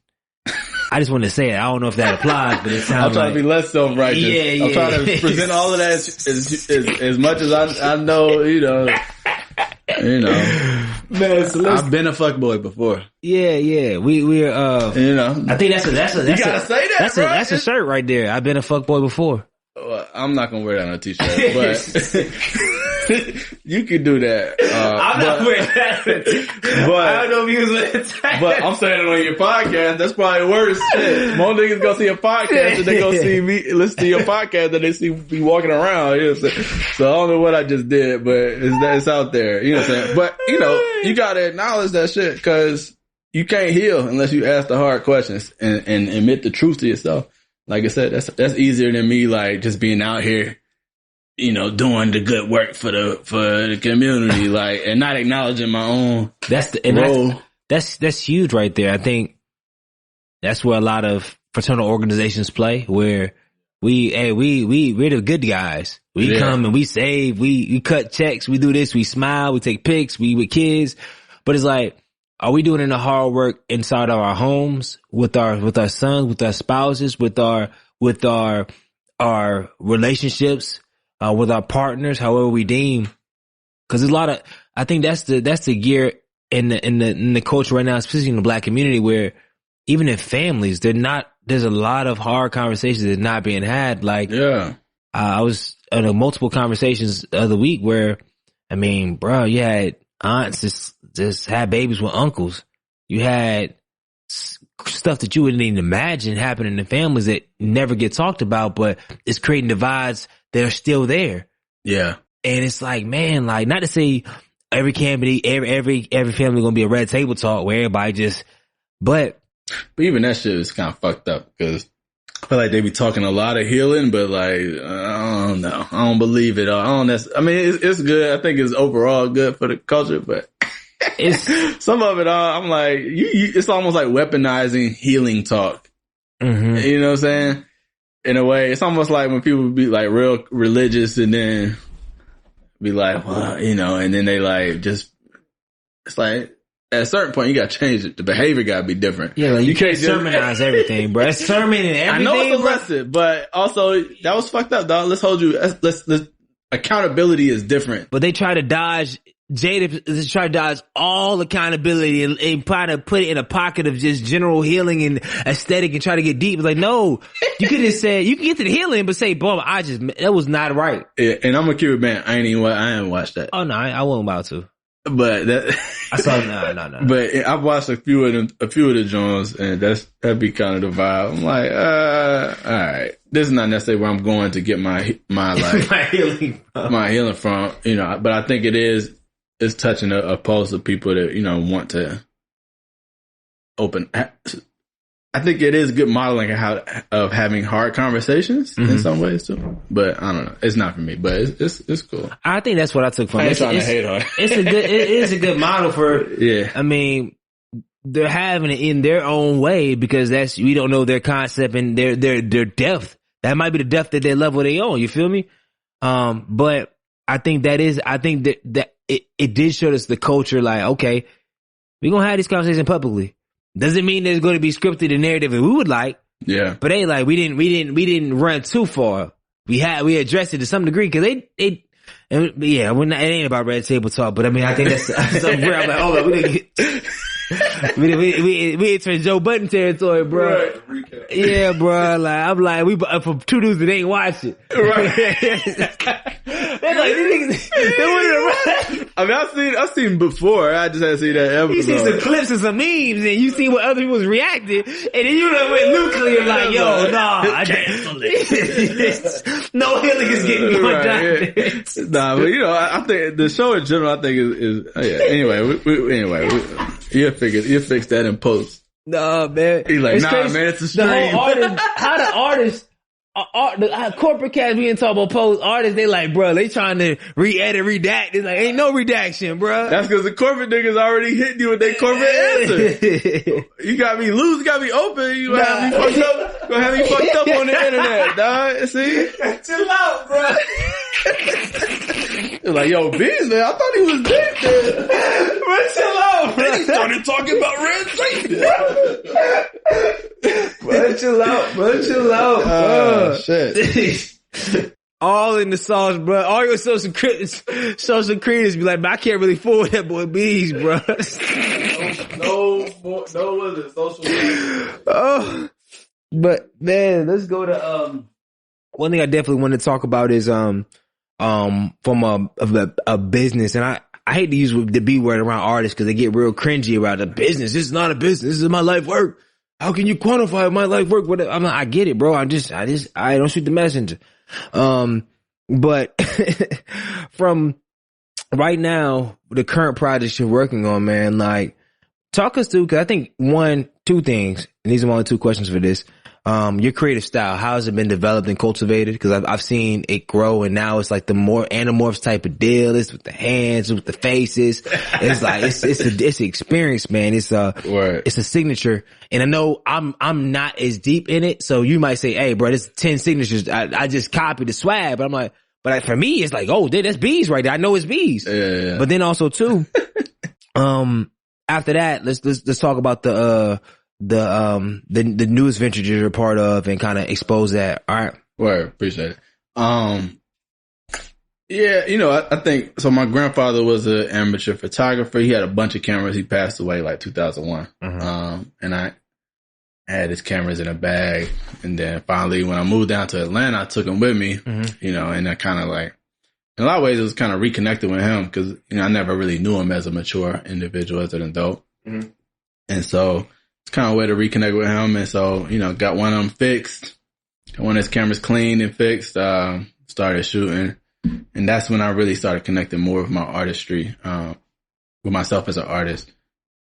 I just want to say it. I don't know if that applies, but it sounds I'm trying to be less self-righteous. Yeah. I'm trying to present all of that as much as I know, you know. Man, so I've been a fuckboy before. Yeah. We're you know. I think that's you gotta say that, that's a shirt right there. I've been a fuckboy before. Well, I'm not gonna wear that on a t-shirt, but you could do that. I'm not wearing that. But I don't know if you was wearing that. But I'm saying it on your podcast. That's probably worse. Shit. More niggas gonna see a podcast and they gonna see me listen to your podcast and they see me walking around. You know what I'm saying? So I don't know what I just did, but it's out there. You know what I'm saying? But you know, you gotta acknowledge that shit because you can't heal unless you ask the hard questions and admit the truth to yourself. Like I said, that's easier than me like just being out here, you know, doing the good work for the community, like, and not acknowledging my own role. That's huge right there. I think that's where a lot of fraternal organizations play, where we're the good guys. We come and we save, we cut checks, we do this, we smile, we take pics, we with kids. But it's like, are we doing the hard work inside of our homes with our sons, with our spouses, with our relationships, with our partners, however we deem? Cause there's a lot of, I think that's the gear in the culture right now, especially in the black community, where even in families, there's a lot of hard conversations that's not being had. Like, I was in multiple conversations the other week where, I mean, bro, you had aunts just had babies with uncles. You had stuff that you wouldn't even imagine happening in families that never get talked about, but it's creating divides that are still there. Yeah. And it's like, man, like, not to say every family gonna be a red table talk where everybody just, but even that shit is kind of fucked up because I feel like they be talking a lot of healing, but like, I don't know. I don't believe it all. I mean, it's good. I think it's overall good for the culture, but it's some of it all. I'm like, it's almost like weaponizing healing talk. Mm-hmm. You know what I'm saying? In a way, it's almost like when people be like real religious and then be like, well, you know, and then they like just, it's like, at a certain point, you got to change it. The behavior got to be different. Yeah, like you can't sermonize everything, bro. It's sermon and everything. I know it's a lesson, but also that was fucked up, dog. Let's hold you. Let's accountability is different. But they try to dodge all accountability and try to put it in a pocket of just general healing and aesthetic and try to get deep. It's like, no, you could have said, you can get to the healing, but say, boom, that was not right. Yeah, and I'm a Cuban man. I ain't watched that. Oh no, I wasn't about to. But that I saw no. But I've watched a few of the Jones, and that'd be kind of the vibe. I'm like, all right, this is not necessarily where I'm going to get my like my healing from, you know. But I think it's touching a pulse of people that, you know, want to open. I think it is good modeling of having hard conversations in some ways too. But I don't know. It's not for me, but it's cool. I think that's what I took from it. I ain't trying to hate on it. It is a good model for, yeah. I mean, they're having it in their own way because we don't know their concept and their depth. That might be the depth at their level they own. You feel me? But I think that it did show us the culture like, okay, we're going to have these conversations publicly. Doesn't mean there's going to be scripted a narrative that we would like. Yeah. But they like, we didn't run too far. We addressed it to some degree because it ain't about red table talk, but I mean, I think that's something where I'm like, oh, we didn't get. we entering Joe Budden territory, bro. Right. Yeah, bro. Like I'm like, we from two dudes that ain't watch it. Right. They're like, these niggas, they wanted to. I mean, I've seen before. I just haven't seen that episode. You see some clips and some memes, and you see what other people's reacted, and then you done went nuclear like, yo, nah, no healing is getting going down. Yeah. Nah, but I think the show in general, I think is yeah. Anyway, you'll fix that in post. Nah, man. He's like, it's nah, crazy. man, it's a stream. The whole artist, how the artists, the corporate cats we didn't talk about post artists, they like, bro, they trying to re-edit, redact. It's like, ain't no redaction, bro. That's because the corporate niggas already hitting you with their corporate answer. You got me loose, you got me open, you gonna have me fucked up. Gonna have me fucked up on the internet, dog. See? Chill out, bro. It's like, yo, Beasley, I thought he was dead there. Bro, chill out, bro. Then he started talking about red tape. Bro, chill out, bro. Shit. All in the sauce, bro. All your social creditors be like, but I can't really fool with that boy Bees, bro. No, was it social media? Oh, but man, let's go to one thing I definitely want to talk about is from a business, and I hate to use the B word around artists because they get real cringy about a business. This is not a business. This is my life work. How can you quantify my life work? I'm like, I get it, bro. I don't shoot the messenger. But from right now, the current projects you're working on, man, like talk us through, cause I think two things, and these are my only two questions for this. Your creative style, how has it been developed and cultivated? Cause I've seen it grow and now it's like the more Animorphs type of deal. It's with the hands, with the faces. It's like, it's an experience, man. It's a signature. And I know I'm not as deep in it. So you might say, hey, bro, this 10 signatures. I just copied the swag, but I'm like, but for me, it's like, oh, that's Bees right there. I know it's Bees. Yeah. But then also too, after that, let's talk about the newest venture you're a part of and kind of expose that. All right. Word. Appreciate it. Yeah, I think, so my grandfather was an amateur photographer. He had a bunch of cameras. He passed away like 2001. Mm-hmm. And I had his cameras in a bag. And then finally, when I moved down to Atlanta, I took him with me, mm-hmm. And I kind of like, in a lot of ways, it was kind of reconnecting with him because, I never really knew him as a mature individual, as an adult. Mm-hmm. And so it's kind of a way to reconnect with him. And so, got one of them fixed, got one of his cameras cleaned and fixed, started shooting. And that's when I really started connecting more with my artistry, with myself as an artist.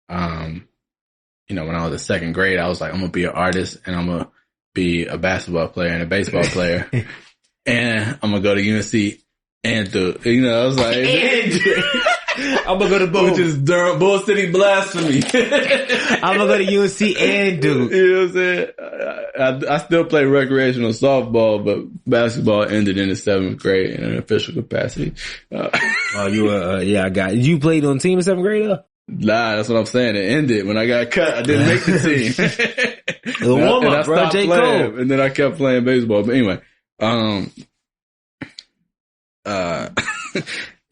When I was in second grade, I was like, I'm going to be an artist and I'm going to be a basketball player and a baseball player. And I'm going to go to UNC and do, I was like, I'm going to go to both. Which is Durham, Bull City blasphemy. I'm going to go to UNC and do. You know what I'm saying? I still play recreational softball, but basketball ended in the 7th grade in an official capacity. I got it. You played on the team in 7th grade, though? Nah, that's what I'm saying. It ended when I got cut. I didn't make the team. The warm-up, bro. J. Cole. And then I kept playing baseball. But anyway,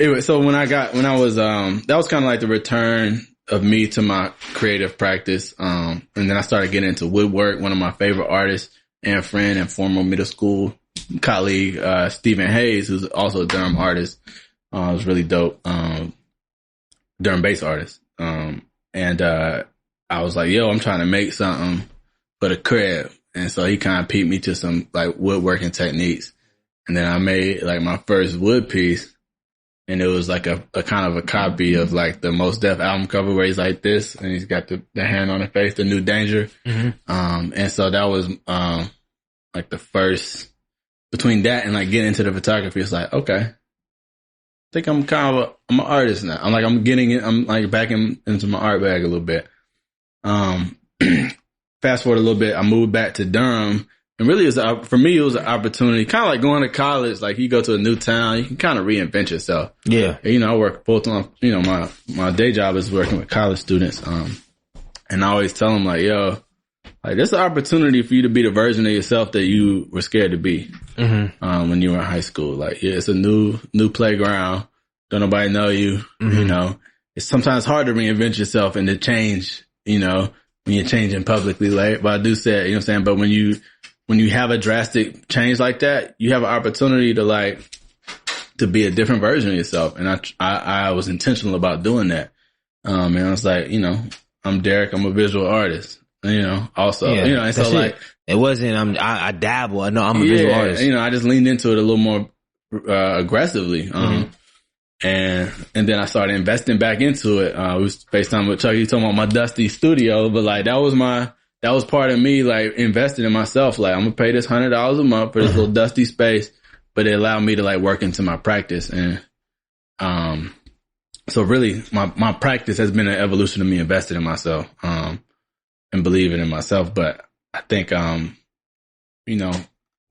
anyway, so when I was, that was kind of like the return of me to my creative practice. And then I started getting into woodwork. One of my favorite artists and friend and former middle school colleague, Stephen Hayes, who's also a Durham artist, was really dope. Durham bass artist. And I was like, yo, I'm trying to make something for the crib. And so he kind of peeped me to some like woodworking techniques. And then I made like my first wood piece. And it was like a kind of a copy of like the Mos Def album cover where he's like this and he's got the hand on the face, the New Danger. Mm-hmm. And so that was, like the first between that and like getting into the photography. It's like, okay, I think I'm I'm an artist now. I'm getting it. I'm like back into my art bag a little bit. Fast forward a little bit. I moved back to Durham. And really, for me, it was an opportunity, kind of like going to college. Like you go to a new town, you can kind of reinvent yourself. Yeah. I work full time. My day job is working with college students. And I always tell them like, yo, like this is an opportunity for you to be the version of yourself that you were scared to be. When you were in high school. Like, yeah, it's a new playground. Don't nobody know you, it's sometimes hard to reinvent yourself and to change, when you're changing publicly, like, but I do say, you know what I'm saying? But when you have a drastic change like that, you have an opportunity to be a different version of yourself. And I was intentional about doing that. And I was like, I'm Derrick, I'm a visual artist, also, and so like, it wasn't, I dabble. I know I'm a visual artist. I just leaned into it a little more, aggressively. And then I started investing back into it. It was FaceTime with Chuck. He talking about my dusty studio, but like, that was part of me, like, investing in myself. Like, I'm gonna pay this $100 a month for this little dusty space, but it allowed me to like work into my practice. And, so really my practice has been an evolution of me investing in myself, and believing in myself. But I think,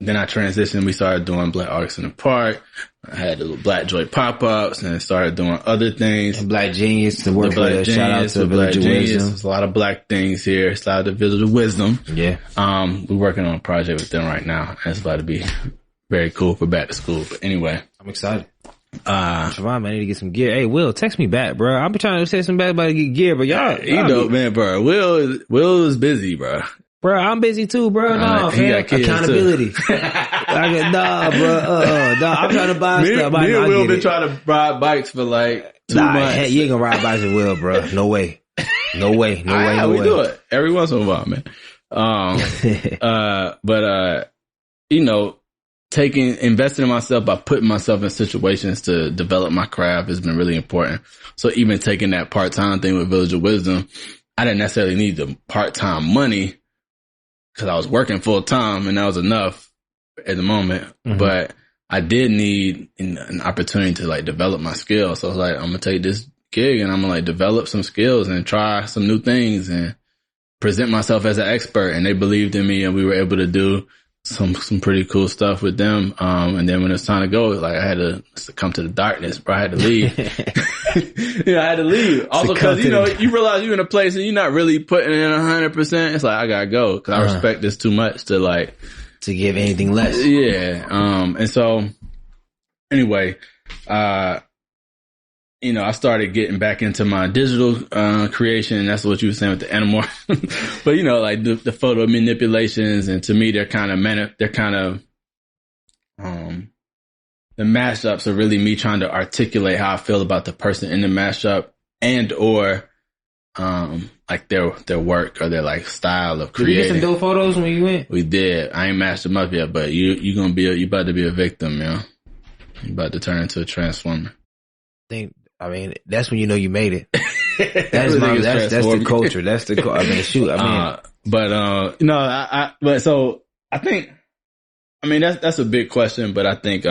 then I transitioned. We started doing Black Artists in the Park. I had the little Black Joy pop-ups and started doing other things. And Black Genius to work with. Shout out to Village of Wisdom. There's a lot of Black things here. Shout out to Village of Wisdom. Yeah. We're working on a project with them right now. It's about to be very cool for back to school. But anyway. I'm excited. Siobhan, man, I need to get some gear. Hey, Will, text me back, bro. I've been trying to say some bad about to get gear, but y'all. Man, bro. Will is busy, bro. Bro, I'm busy too, bro. No, man. Accountability. Bro. I'm trying to buy stuff. Me and Will been trying to ride bikes for like 2 months. Hey, you ain't gonna ride bikes with Will, bro. No way. No way. We do it every once in a while, man. Investing in myself by putting myself in situations to develop my craft has been really important. So even taking that part-time thing with Village of Wisdom, I didn't necessarily need the part-time money because I was working full-time and that was enough at the moment. Mm-hmm. But I did need an opportunity to like develop my skills. So I was like, I'm going to take this gig and I'm going to like develop some skills and try some new things and present myself as an expert. And they believed in me and we were able to do some pretty cool stuff with them. And then when it's time to go, like I had to succumb to the darkness, bro. I had to leave. I had to leave. Also, cause you realize you're in a place and you're not really putting in 100%. It's like, I gotta go. Cause I respect this too much to give anything less. Yeah. And so anyway, I started getting back into my digital creation. That's what you were saying with the animal. But like the photo manipulations, and to me, the mashups are really me trying to articulate how I feel about the person in the mashup, and or like their work or their like style of creating. Did you get some dope photos when you went? We did. I ain't mashed them up yet, but you about to be a victim, man. You about to turn into a transformer. That's when you know you made it. That's the culture. That's the that's a big question, but I think,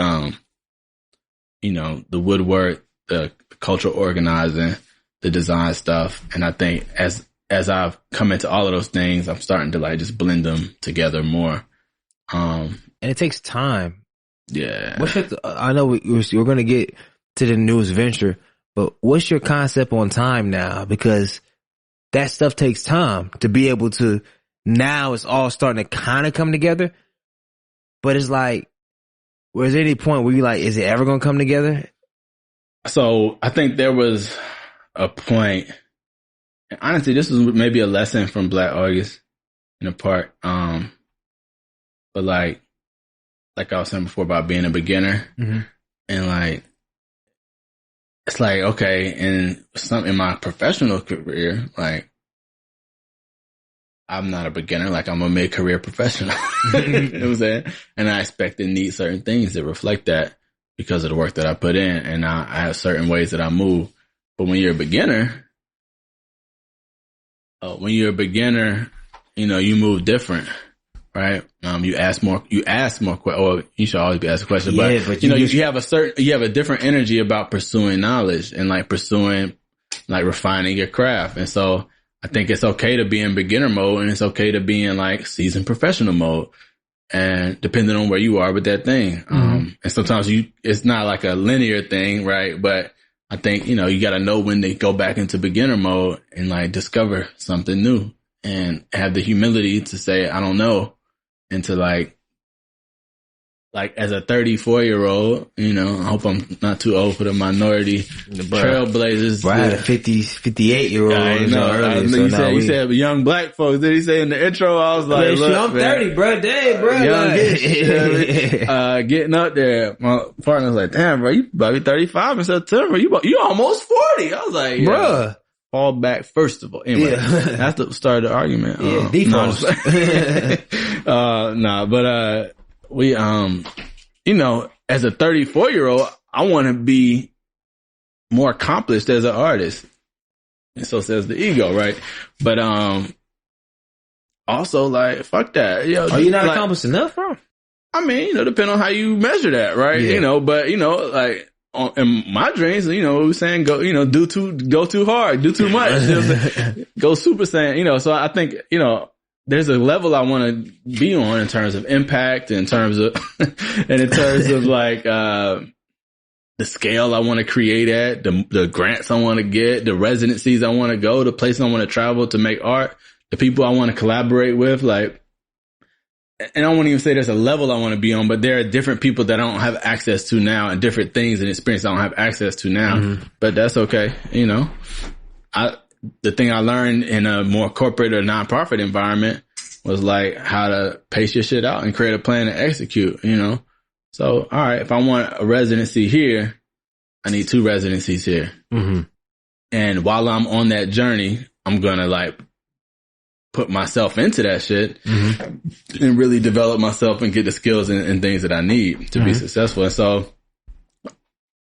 the woodwork, the cultural organizing, the design stuff. And I think as I've come into all of those things, I'm starting to like just blend them together more. And it takes time. Yeah. I know we're going to get to the newest venture, but what's your concept on time now? Because that stuff takes time to be able to, now it's all starting to kind of come together. But it's like, was there any point where you like, is it ever going to come together? So I think there was a point, and honestly, this was maybe a lesson from Black August in a part. But like I was saying before about being a beginner, mm-hmm. and like, it's like, okay, in my professional career, like, I'm not a beginner, like I'm a mid-career professional. You know what I'm saying? And I expect to need certain things that reflect that because of the work that I put in, and I have certain ways that I move. But when you're a beginner, you move different. Right. You ask more questions, or you should always be asking questions, but you have a different energy about pursuing knowledge and like pursuing, like refining your craft. And so I think it's okay to be in beginner mode and it's okay to be in like seasoned professional mode, and depending on where you are with that thing. Mm-hmm. And sometimes it's not like a linear thing. Right. But I think, you got to know when to go back into beginner mode and like discover something new and have the humility to say, I don't know. And to like like as a 34-year-old, you know, I hope I'm not too old for the minority trailblazers. Bro, I had a 58-year-old. I know. You said young black folks. Did he say in the intro? I was like, look, I'm 30, bro. Dang, bro. Getting up there. My partner was like, damn, bro, you about to be 35 in September. You almost 40. I was like, bruh. Fall back first of all. Anyway, that's the start of the argument. Defaults. But we, you know, as a 34-year-old, I want to be more accomplished as an artist. And so says the ego, right? But, also like, fuck that. You know, are you not accomplished enough, bro? I mean, you know, depending on how you measure that, right? Yeah. You know, but you know, like, in my dreams, you know, we were saying go too hard, do too much, you know, go super saiyan, you know. So I think, you know, there's a level I want to be on in terms of impact, in terms of, and in terms of like, the scale I want to create at, the grants I want to get, the residencies I want to go, the places I want to travel to make art, the people I want to collaborate with, like, and I won't even say there's a level I want to be on, but there are different people that I don't have access to now and different things and experience I don't have access to now. Mm-hmm. But that's okay. You know, the thing I learned in a more corporate or nonprofit environment was like how to pace your shit out and create a plan to execute, you know? So, all right, if I want a residency here, I need 2 residencies here. Mm-hmm. And while I'm on that journey, I'm going to like put myself into that shit and really develop myself and get the skills and things that I need to be successful. And so,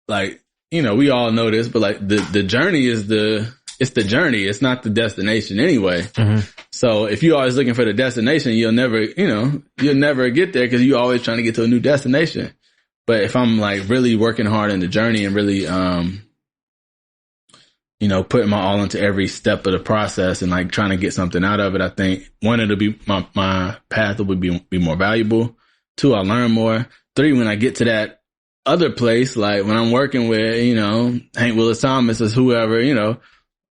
like, you know, we all know this, but like the journey is it's the journey. It's not the destination anyway. So if you're always looking for the destination, you'll never get there because you're always trying to get to a new destination. But if I'm like really working hard in the journey and really, you know, putting my all into every step of the process and like trying to get something out of it, I think 1, it'll be my path will be more valuable. 2, I'll learn more. 3, when I get to that other place, like when I'm working with, you know, Hank Willis Thomas or whoever, you know,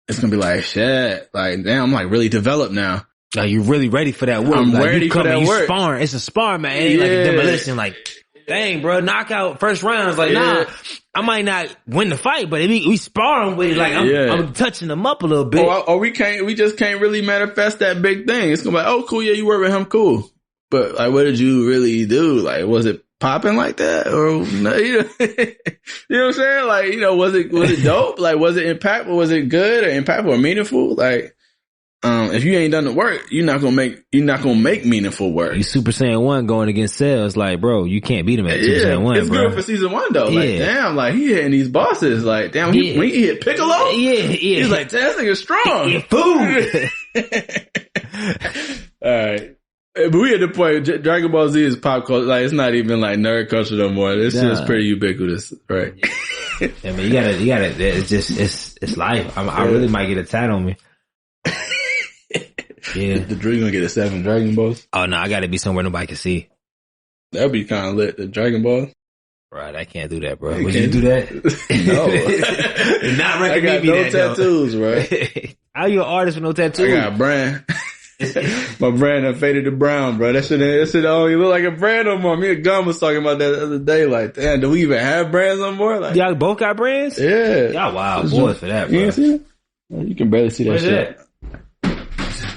it's going to be like, shit, like, damn, I'm like really developed now. Like, you're really ready for that work. I'm like, ready for that work. Sparring. It's a spar, man. It ain't like a demolition. Like, dang, bro, knockout first rounds. Like, nah, I might not win the fight, but we sparring with it. Like, I'm touching them up a little bit. Or we just can't really manifest that big thing. It's gonna be like, oh, cool, yeah, you work with him, cool. But like, what did you really do? Like, was it popping like that? Or, no, you know, you know what I'm saying? Like, you know, was it dope? Like, was it impactful? Was it good or impactful or meaningful? Like, if you ain't done the work, you're not gonna make meaningful work. You Super Saiyan 1 going against Cells, like, bro, you can't beat him at Super Saiyan 1, it's bro. good for season 1 though. Like, damn, like he hitting these bosses. Like, damn, when he hit Piccolo, he's like, damn, this nigga's strong. Food. All right. But we at the point, Dragon Ball Z is pop culture. Like, it's not even like nerd culture no more. This shit is pretty ubiquitous, right? Yeah, man, you gotta, it's life. I really might get a tat on me. Yeah. The Dream gonna get a 7 Dragon Balls? Oh no, I gotta be somewhere nobody can see. That'd be kind of lit, the Dragon Balls. Right, I can't do that, bro. Would you do that? No. Not I got no tattoos, bro. How you an artist with no tattoos? I got a brand. My brand done faded to brown, bro. That shit don't even look like a brand no more. Me and Gunn was talking about that the other day. Like, damn, do we even have brands no more? Like, y'all both got brands? Yeah. Y'all wild boys for that, bro. You see it? You can barely see that Where's shit. That?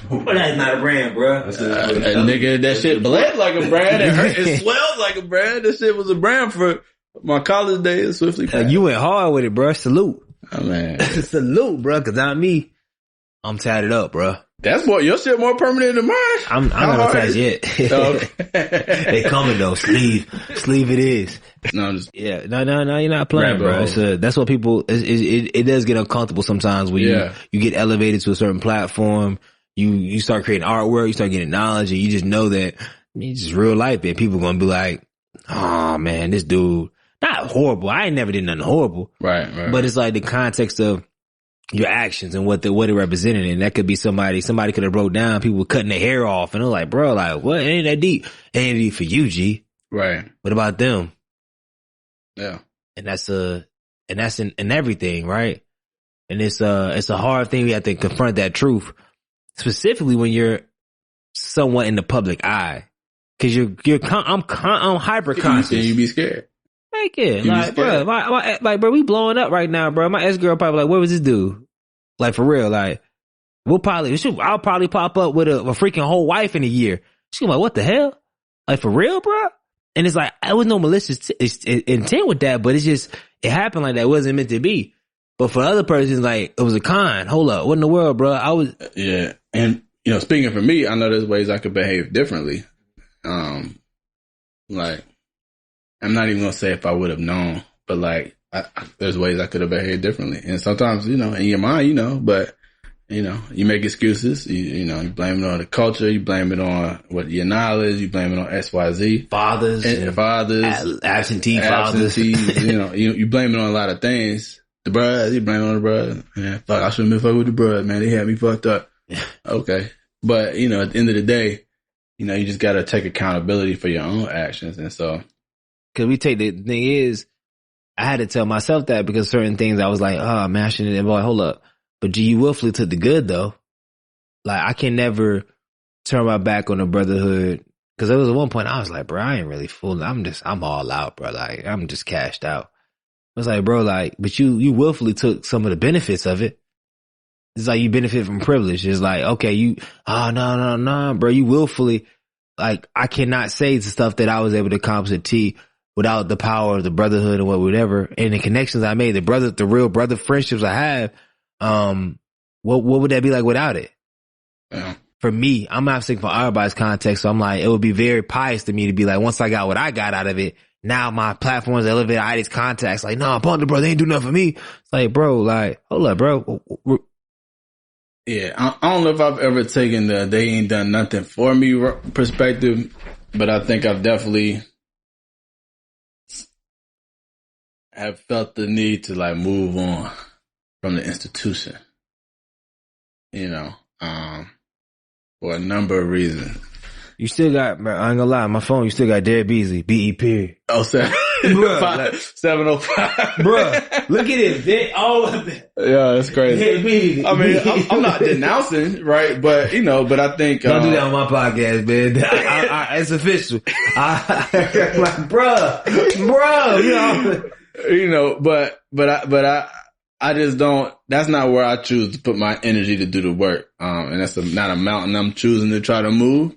Well, that's not a brand, bro. Nigga, that shit bled like a brand. It swelled like a brand. That shit was a brand for my college days. Swiftly passed. You went hard with it, bro. Salute. Oh, man. Salute, bro. Cause I'm me. I'm tatted up, bro. That's more, your shit more permanent than mine. I'm not tatted yet. They coming though. Sleeve it is. No, I'm just. Yeah. No, you're not playing, bro. That's what people, it does get uncomfortable sometimes when you get elevated to a certain platform. You start creating artwork, you start getting knowledge, and you just know that it's just real life, and people gonna be like, oh man, this dude, not horrible. I ain't never did nothing horrible. Right. But it's like the context of your actions and what it represented. And that could be somebody could have broke down, people were cutting their hair off, and they're like, bro, like, what? It ain't that deep. It ain't deep for you, G. Right. What about them? Yeah. And that's in everything, right? And it's a hard thing. We have to confront that truth. Specifically when you're somewhat in the public eye. Cause I'm hyper conscious. And you be scared. Heck yeah. Like, bro, we blowing up right now, bro. My ex-girl probably like, where was this dude? Like, for real, like, I'll probably pop up with a freaking whole wife in a year. She's like, what the hell? Like, for real, bro? And it's like, I was no malicious intent with that, but it happened like that. It wasn't meant to be. But for other persons, like, it was a con. Hold up. What in the world, bro? Yeah. And, speaking for me, I know there's ways I could behave differently. Like, I'm not even going to say if I would have known, but like, there's ways I could have behaved differently. And sometimes, in your mind, but, you make excuses. You blame it on the culture. You blame it on your knowledge. You blame it on XYZ. Fathers. Absentee fathers. You blame it on a lot of things. The bruh, you blame it on the bruh. Man, fuck, I shouldn't have been fucking with the bruh, man. They had me fucked up. Okay. But, at the end of the day, you just got to take accountability for your own actions. And so. Cause the thing is, I had to tell myself that because certain things I was like, oh man, I shouldn't have. Like, hold up. But G, you willfully took the good though. Like, I can never turn my back on the brotherhood. Cause there was at one point I was like, bro, I ain't really fooling. I'm all out, bro. Like, I'm just cashed out. I was like, bro, like, but you willfully took some of the benefits of it. It's like you benefit from privilege. It's like, okay, no, bro. You willfully, like, I cannot say the stuff that I was able to accomplish at T without the power of the brotherhood and whatever. And the the I made, the real brother friendships I have, what would that be like without it? Yeah. For me, I'm not saying for everybody's context. So I'm like, it would be very pious to me to be like, once I got what I got out of it, now my platforms elevate. I had these contacts. Like, no, Ponder, bro, they ain't do nothing for me. It's like, bro, like, hold up, bro. Yeah, I don't know if I've ever taken the they ain't done nothing for me perspective, but I think I've definitely have felt the need to like move on from the institution, for a number of reasons. You still got, man, I ain't gonna lie, my phone, you still got Derrick Beasley, B.E. period. Oh, 705. Bruh, look at it. Yeah, that's crazy. I mean, I'm not denouncing, right? But, but I think. Don't do that on my podcast, man. It's official. Like, but I just don't, that's not where I choose to put my energy to do the work. And that's not a mountain I'm choosing to try to move,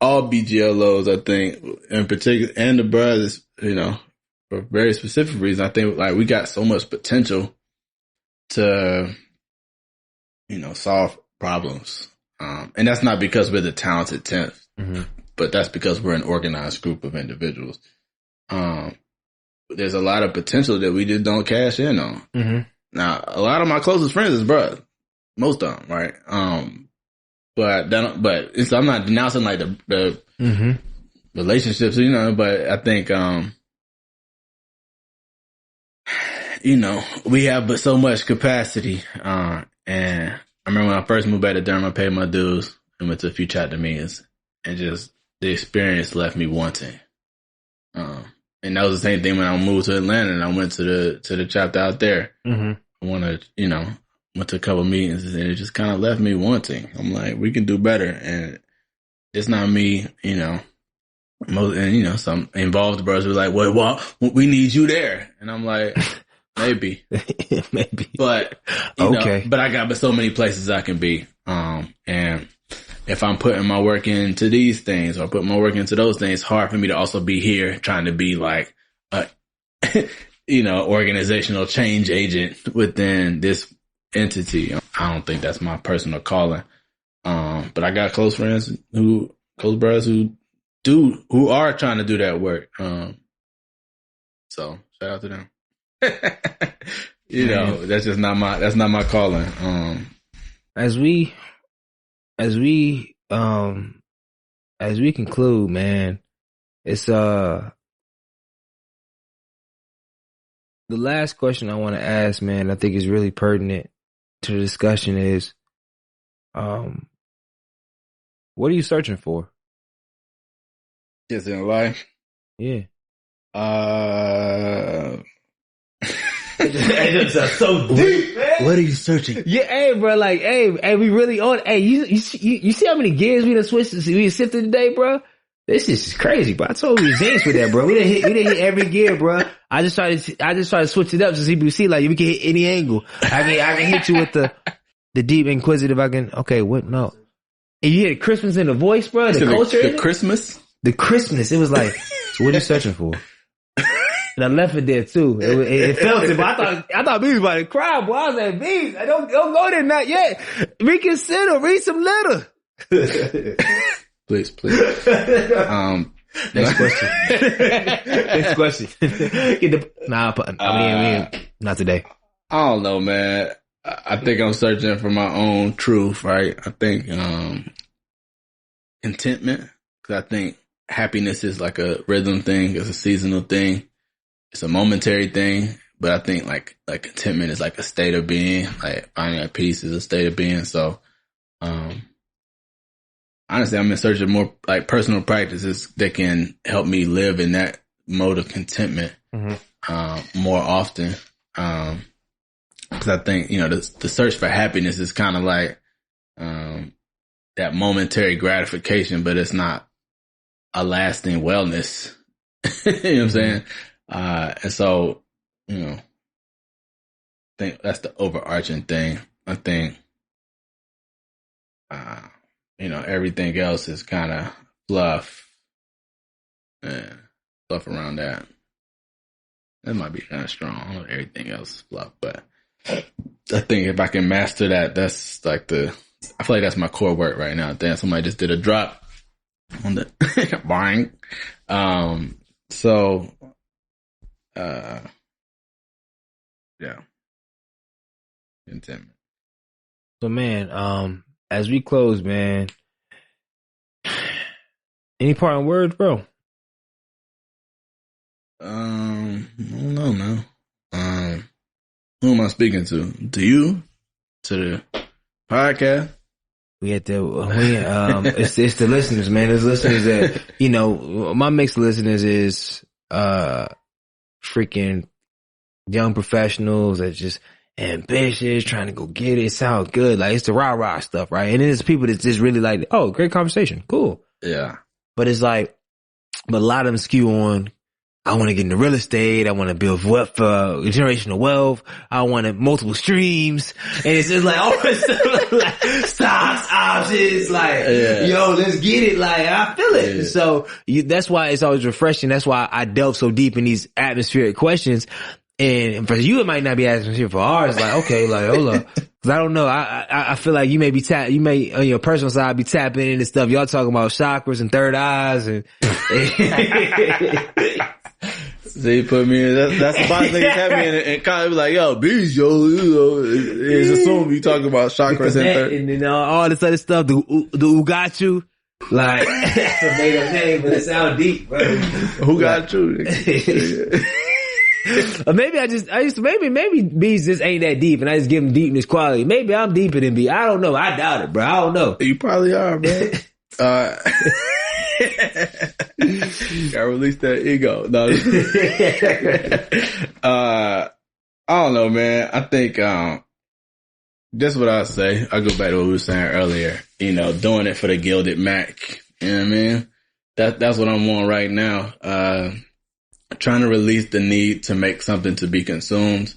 all BGLOs, I think, in particular, and the brothers, for very specific reasons, I think like we got so much potential to, solve problems. And that's not because we're the talented 10th, but that's because we're an organized group of individuals. There's a lot of potential that we just don't cash in on. Mm-hmm. Now, a lot of my closest friends is brothers, most of them, right? But I'm not denouncing like the relationships, but I think, we have so much capacity. And I remember when I first moved back to Durham, I paid my dues and went to a few chapter meetings, and just the experience left me wanting. And that was the same thing when I moved to Atlanta and I went to the chapter out there. Mm-hmm. I went to a couple meetings and it just kind of left me wanting. I'm like, we can do better. And it's not me, some involved brothers were like, well, we need you there. And I'm like, maybe, but, okay. But I got so many places I can be. And if I'm putting my work into these things or putting my work into those things, it's hard for me to also be here trying to be like a, organizational change agent within this entity. I don't think that's my personal calling. But I got close brothers who are trying to do that work. So shout out to them. That's just not my calling. As we conclude, man, it's the last question I want to ask, man, I think is really pertinent to the discussion is, what are you searching for? Just in life? Yeah. It's so deep, man. What are you searching? Yeah, hey, bro, like, hey, we really on. Hey, you see how many gears we done switched? We sifted today, bro. This is crazy, bro. I told you jinx with that, bro. We didn't hit every gear, bro. I just tried to switch it up to see like we can hit any angle. I can hit you with the deep inquisitive. Okay, what? No. And you hear the Christmas in the voice, bro. The culture, the Christmas. The Christmas. It was like, so what are you searching for? And I left it there too. It felt it, but I thought B was about to cry, boy. I was like, B, don't go there, not yet. Reconsider, read some letter. Please. Next question. Next question. Not today. I don't know, man. I think I'm searching for my own truth, right? I think contentment, because I think happiness is like a rhythm thing, it's a seasonal thing, it's a momentary thing. But I think like contentment is like a state of being, like finding at peace is a state of being. So, honestly, I'm in search of more like personal practices that can help me live in that mode of contentment more often. Because I think, the search for happiness is kind of like that momentary gratification, but it's not a lasting wellness. You know what I'm saying? And so, I think that's the overarching thing. I think, everything else is kind of fluff. Fluff around that. That might be kind of strong. I don't know, everything else is fluff, but I think if I can master that, that's like I feel like that's my core work right now. Damn, somebody just did a drop on the bang. Yeah. Contentment. So man, as we close, man, any parting words, bro? I don't know, man. Who am I speaking to? To you? To the podcast? It's the listeners, man. There's listeners that, my mixed listeners is, freaking young professionals that just ambitious, trying to go get it. It sounds good. Like it's the rah-rah stuff, right? And then there's people that's just really like, oh, great conversation. Cool. Yeah. But it's like, but a lot of them skew on, I want to get into real estate. I want to build generational wealth. I want multiple streams. And it's just like all this stuff, like stocks, options, like, yo, let's get it. Like, I feel it. Yeah. So that's why it's always refreshing. That's why I delve so deep in these atmospheric questions. And for you, it might not be atmospheric. For ours, like, okay, like, hold up. Cause I don't know. I feel like you may on your personal side be tapping into stuff. Y'all talking about chakras and third eyes and so you put me in, that's the boss niggas have me in and kind of be like, yo, bees, it's assumed you talking about chakras and all this other stuff, the Ugachu. Like, that's a made up name, but it sounds deep, bro. Who got you? Maybe bees just ain't that deep and I just give them deepness quality. Maybe I'm deeper than B. I don't know. I doubt it, bro. I don't know. You probably are, man. Gotta release that ego. No. I don't know, man. I think, that's what I say. I go back to what we were saying earlier, doing it for the gilded Mac. You know what I mean? That's what I'm on right now. Trying to release the need to make something to be consumed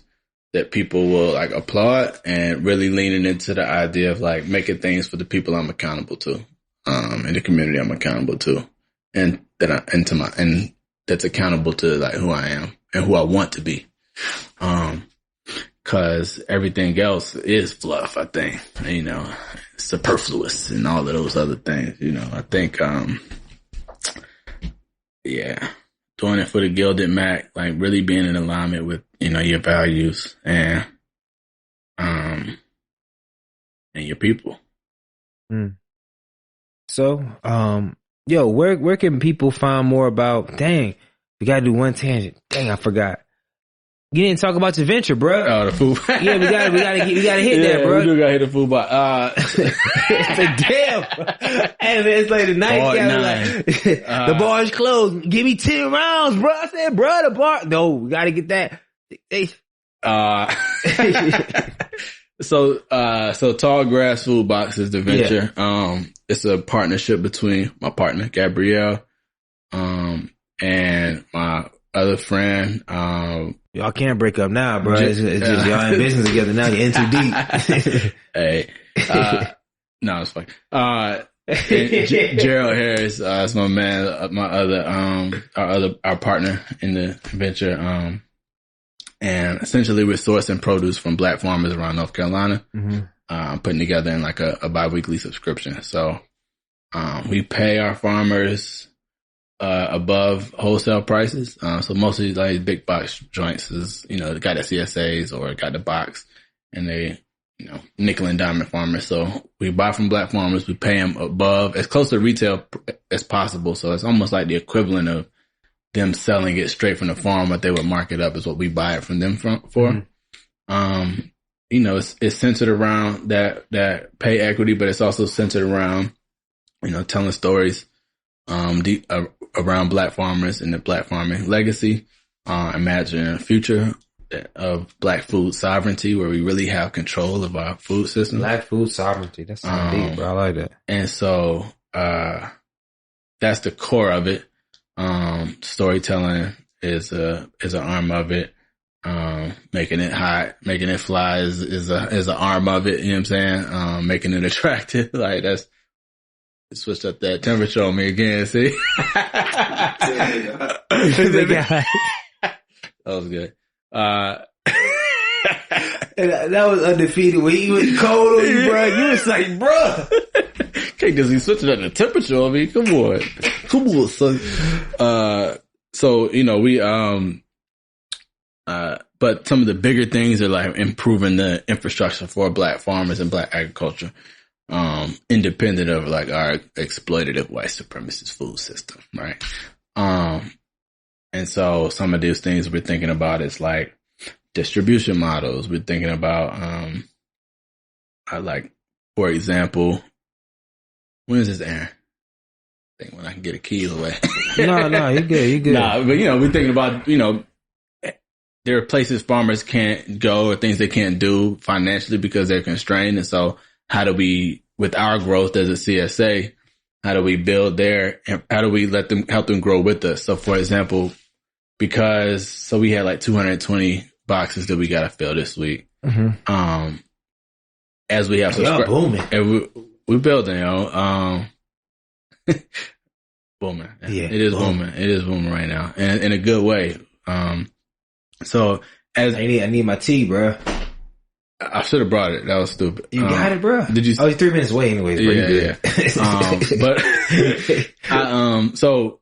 that people will like applaud and really leaning into the idea of like making things for the people I'm accountable to, and the community I'm accountable to. And that's accountable to like who I am and who I want to be. Cause everything else is fluff, I think, superfluous and all of those other things, I think, doing it for the gilded Mac, like really being in alignment with, your values and your people. So, where can people find more about, dang, we gotta do one tangent. Dang, I forgot. You didn't talk about your venture, bro. Oh, the food. Yeah, we gotta hit that, bro. We do gotta hit the food bar. It's like, damn. Hey, man, it's like the night. The bar's closed. Give me 10 rounds, bro. I said, bro, the bar. No, we gotta get that. So Tall Grass Food Box is the venture. Yeah. It's a partnership between my partner, Gabrielle, and my other friend. Y'all can't break up now, bro. It's just y'all in business together now. You're in too deep. Hey, no, it's fine. Gerald Harris, is my man, my other, our partner in the venture. And essentially we're sourcing produce from black farmers around North Carolina, putting together in like a bi-weekly subscription. So, we pay our farmers, above wholesale prices. So mostly like big box joints is, they got the CSAs or got the box and they, nickel and diamond farmers. So we buy from black farmers. We pay them above as close to retail as possible. So it's almost like the equivalent of them selling it straight from the farm. What they would mark it up is what we buy it from them for. It's centered around that pay equity, but it's also centered around, telling stories, around black farmers and the black farming legacy. Imagining a future of black food sovereignty where we really have control of our food system. Black food sovereignty. That's so deep, bro. I like that. And so, that's the core of it. Storytelling is an arm of it. Making it hot, making it fly is an arm of it. You know what I'm saying? Making it attractive. Like that's, switched up that temperature on me again. See? That was good. That was undefeated. When he was cold on you, bro, you was like, bro. Can't just be switching up the temperature on me. Come on, son. So, we, but some of the bigger things are like improving the infrastructure for black farmers and black agriculture, independent of like our exploitative white supremacist food system, right? And so some of these things we're thinking about is like distribution models. We're thinking about, for example, when is this airing? I think when I can get a keys away. No, you good. Nah, but we're thinking about, there are places farmers can't go or things they can't do financially because they're constrained. And so how do we, with our growth as a CSA, how do we build there? How do we help them grow with us? So for example, so we had like 220 boxes that we got to fill this week. Mm-hmm. As we have booming. And we're building, booming. Yeah, it is booming. It is booming right now, and in a good way. So as I need my tea, bro. I should have brought it. That was stupid. You got it, bro. Did you? Oh, you're 3 minutes away, anyways. Bro. Yeah. So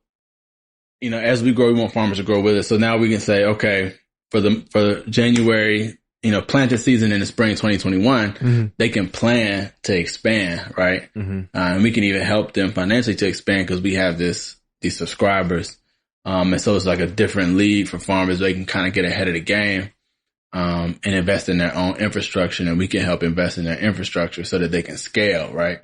as we grow, we want farmers to grow with us. So now we can say, okay, for January, planting season in the spring 2021, mm-hmm. they can plan to expand, right? Mm-hmm. And we can even help them financially to expand because we have these subscribers. And so it's like a different league for farmers. They can kind of get ahead of the game, and invest in their own infrastructure, and we can help invest in their infrastructure so that they can scale, right?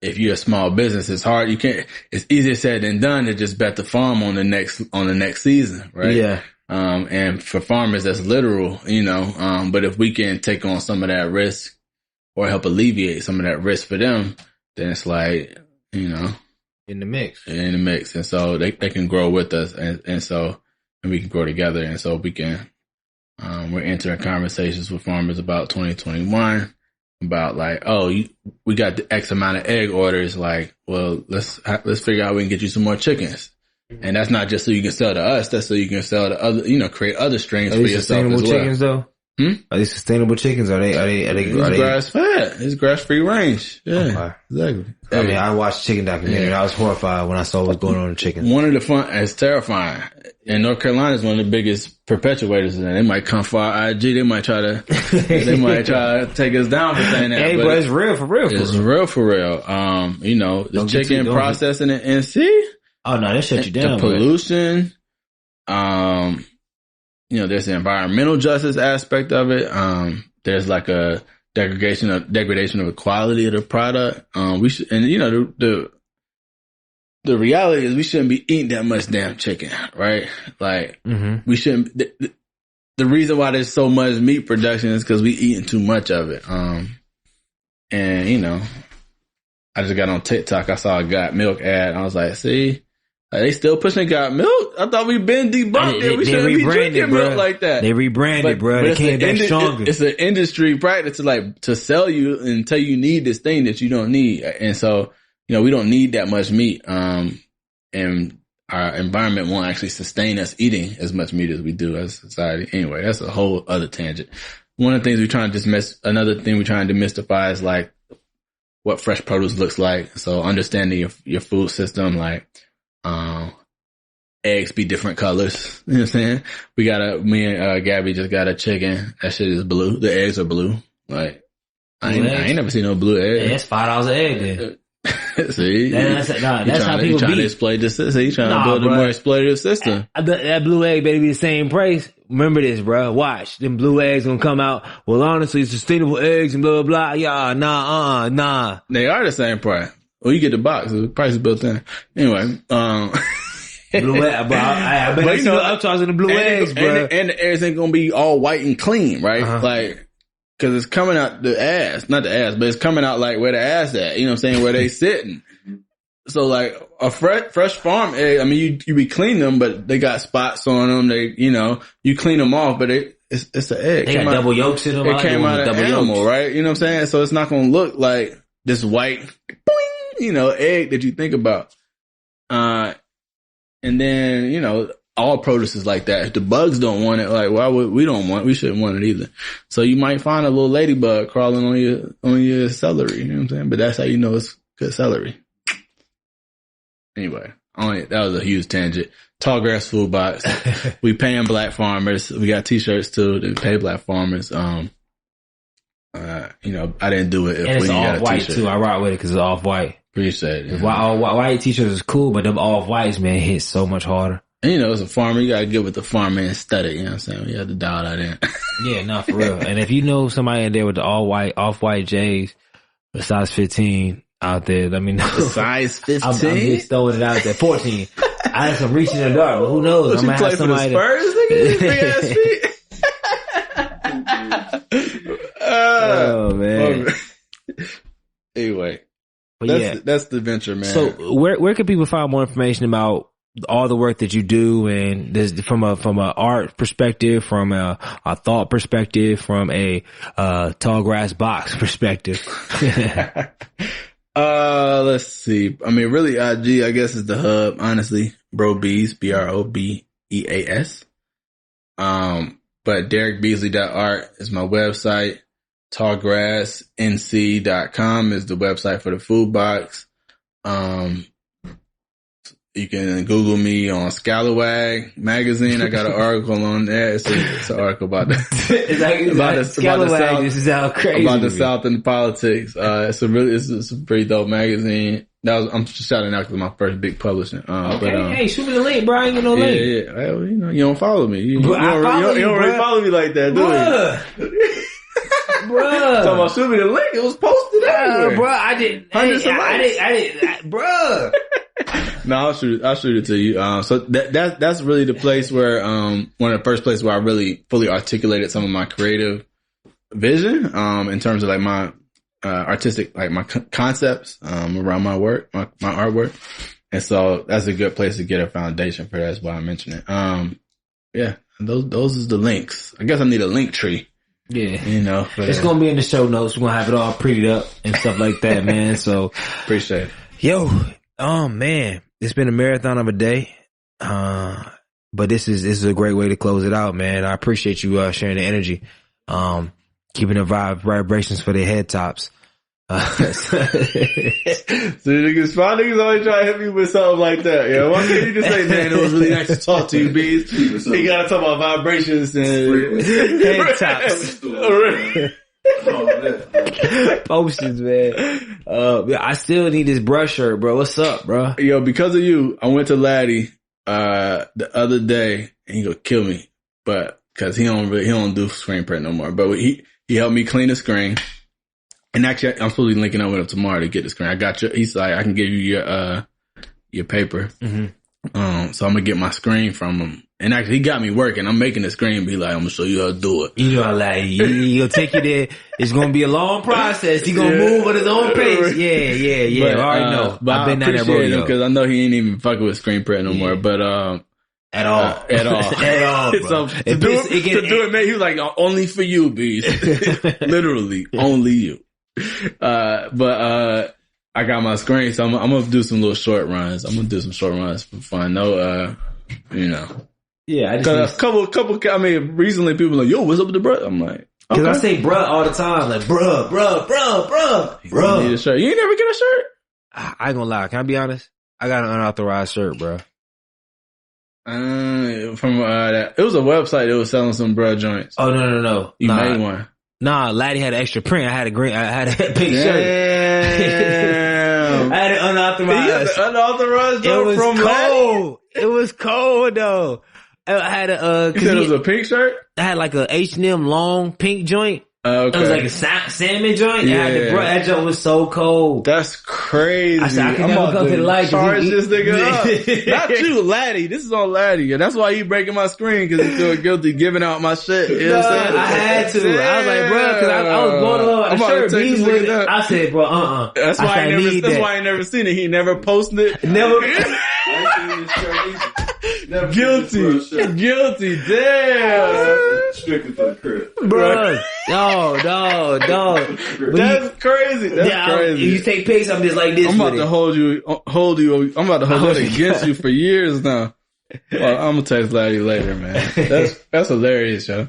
If you're a small business, it's hard. It's easier said than done to just bet the farm on the next season, right? Yeah. And for farmers, that's literal, but if we can take on some of that risk or help alleviate some of that risk for them, then it's like, in the mix. And so they can grow with us and we can grow together. And so we can, we're entering conversations with farmers about 2021 about like, we got the X amount of egg orders. Like, well, let's figure out how we can get you some more chickens. And that's not just so you can sell to us. That's so you can sell to other, create other streams for yourself as well. Sustainable chickens though? Are these sustainable chickens? Are they grass fed? It's grass free range. Yeah, okay. Exactly. I mean, I watched chicken documentary. Yeah. I was horrified when I saw what's going on with chickens. One of the it's terrifying. And North Carolina is one of the biggest perpetuators of that. They might come for our IG. They might try to take us down for saying that. Hey, but it's real for real. It's real for real. The chicken processing in NC. Oh no, they shut you down. The pollution. There's the environmental justice aspect of it. There's like a degradation of the quality of the product. the reality is we shouldn't be eating that much damn chicken, right? Like, we shouldn't. The reason why there's so much meat production is because we eating too much of it. And you know, I just got on TikTok. I saw a Got Milk ad. I was like, see, they still pushing Got Milk? I thought we've been debunked it. We shouldn't be drinking milk like that. They rebranded, bro. They came back stronger. It's an industry practice to sell you and tell you need this thing that you don't need. And so, you know, we don't need that much meat. And our environment won't actually sustain us eating as much meat as we do as a society. Anyway, that's a whole other tangent. One of the things we're trying to another thing we're trying to demystify is like what fresh produce looks like. So understanding your food system, like, eggs be different colors. You know what I'm saying? Me and Gabby just got a chicken. That shit is blue. The eggs are blue. Like, I ain't never seen no blue egg. Yeah, it's $5 an egg then. See, that's how people trying be. to exploit this system. He's trying to build a more exploitative system. That blue egg better be the same price. Remember this, bro. Watch. Them blue eggs gonna come out. Well, honestly, sustainable eggs and blah, blah, blah. Yeah, nah. They are the same price. Well, you get the box. The price is built in. Anyway, blue egg, bro. I bet you see the upcharge in the blue eggs, bro. And the eggs ain't gonna be all white and clean, right? Like, cause it's coming out the ass, not the ass, but it's coming out like where the ass at, you know what I'm saying? Where they sitting. So like a fresh farm egg, I mean, you be cleaning them, but they got spots on them. They, you know, you clean them off, but it's an egg. They got double yolks in them. It came out of an animal, right? You know what I'm saying? So it's not going to look like this white, boing, you know, egg that you think about. And then, you know, all produce is like that. If the bugs don't want it, like, we shouldn't want it either. So you might find a little ladybug crawling on your celery, you know what I'm saying? But that's how you know it's good celery. Anyway, that was a huge tangent. Tallgrass Food Box. We paying black farmers. We got t-shirts too that pay black farmers. You know, I didn't do it. And it's off-white too. I rock with it because it's off-white. Appreciate it. White t-shirts is cool, but them off-whites, man, hit so much harder. And, you know, as a farmer, you gotta get with the farmer aesthetic, you know what I'm saying? You have to dial that in. Yeah, no, for real. And if you know somebody in there with the off-white J's, the size 15 out there, let me know. The size 15? I'm just throwing it out there. 14. I had some reaching in the dark, but who knows? I'm gonna have somebody for the Spurs, nigga? Big ass feet. Oh, man. Anyway. That's the venture, man. So where can people find more information about all the work that you do, and this from a art perspective, from a thought perspective, from a tall grass box perspective? Let's see. I mean, really, IG, I guess, is the hub, honestly. Brobeas, BROBEAS. But DerrickBeasley.art is my website. Tallgrassnc.com is the website for the food box. You can Google me on Scalawag magazine. I got an article on there. It's an article about the South and politics. It's a pretty dope magazine. I'm just shouting out to my first big publishing. Hey, shoot me the link, bro. I ain't get no link. Yeah. Well, you know, you don't follow me. You don't really follow me like that, do you? Bruh. Talking about shoot me the link. It was posted everywhere. Bruh, I didn't. Bruh. No, I'll shoot it to you. So that's really the place where, one of the first places where I really fully articulated some of my creative vision, in terms of like my, artistic, like my concepts, around my work, my artwork. And so that's a good place to get a foundation for that. That's why I mentioned it. Yeah, those is the links. I guess I need a link tree. Yeah. You know, it's going to be in the show notes. We're going to have it all prettied up and stuff like that, man. So appreciate it. Yo, man, it's been a marathon of a day. But this is a great way to close it out, man. I appreciate you, sharing the energy. Keeping the vibrations for the head tops. So niggas always try to hit me with something like that. Yeah, why can't you just say, man, it was really nice to talk to you, Bees. You gotta talk about vibrations and head tops. Potions, man. I still need this brush shirt, bro. What's up, bro? Yo, because of you, I went to Laddie the other day, and he gonna kill me, but because he don't do screen print no more. But he helped me clean the screen. And actually, I'm supposed to be linking up with him tomorrow to get the screen. I got you. He's like, I can give you your paper. So I'm gonna get my screen from him. And actually, he got me working. I'm making the screen be like, I'm gonna show you how to do it. You know, like, he'll take you there. It's gonna be a long process. He gonna move at his own pace. Yeah. But, I already know. But I've been I down that appreciate him rodeo. because I know he ain't even fucking with screen print no more. But At all. at all. At all, bro. So to do it, man, he was like, only for you, Beast. Literally, only you. But I got my screen, so I'm gonna do some little short runs. I'm gonna do some short runs for fun. No, you know. Yeah, I Cause a couple, I mean, recently people are like, yo, what's up with the bruh? I'm like, okay. Cause I say bruh all the time, like bruh. You need a shirt. You ain't never get a shirt? I ain't gonna lie. Can I be honest? I got an unauthorized shirt, bro. From it was a website that was selling some bruh joints. Oh no. You made one. Nah, Laddie had an extra print. I had a pink shirt. Damn. I had an unauthorized. Unauthorized It was from cold. It was cold though. I had You said it was a pink shirt? I had like a H&M long pink joint. Okay. It was like a salmon joint. Yeah. I had that joint was so cold. That's crazy. I said, I can never come to the light. Charge this nigga up. Not you, Laddie. This is on Laddie. And that's why he breaking my screen, because he feel guilty giving out my shit. You know what I'm saying? I had to. I was like, bro, because I was going on the shirt. I said, bro, That's why I ain't never seen it. He never posted it. Never. Guilty. Damn. Strictly for the crib. Bro. No. That's crazy. Crazy. You take pics, I'm just like this. I'm about to hold you. I'm about to hold it against you for years now. Well, I'm gonna text Laddie later, man. That's hilarious, yo.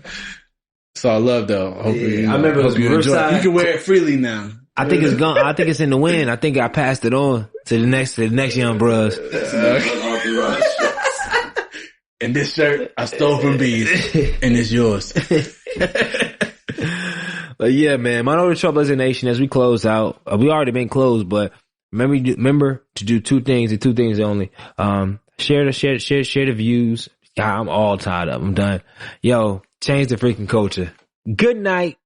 So I love though. Hopefully, I remember it was you enjoy it. Riverside. You can wear it freely now. I think it's gone. I think it's in the wind. I think I passed it on to the next young bros. And this shirt I stole from Bees, and it's yours. But yeah, man, Manhood Trailblazer Nation, as we close out, we already been closed, but remember to do two things and two things only. Share the views. God, I'm all tied up. I'm done. Yo, change the freaking culture. Good night.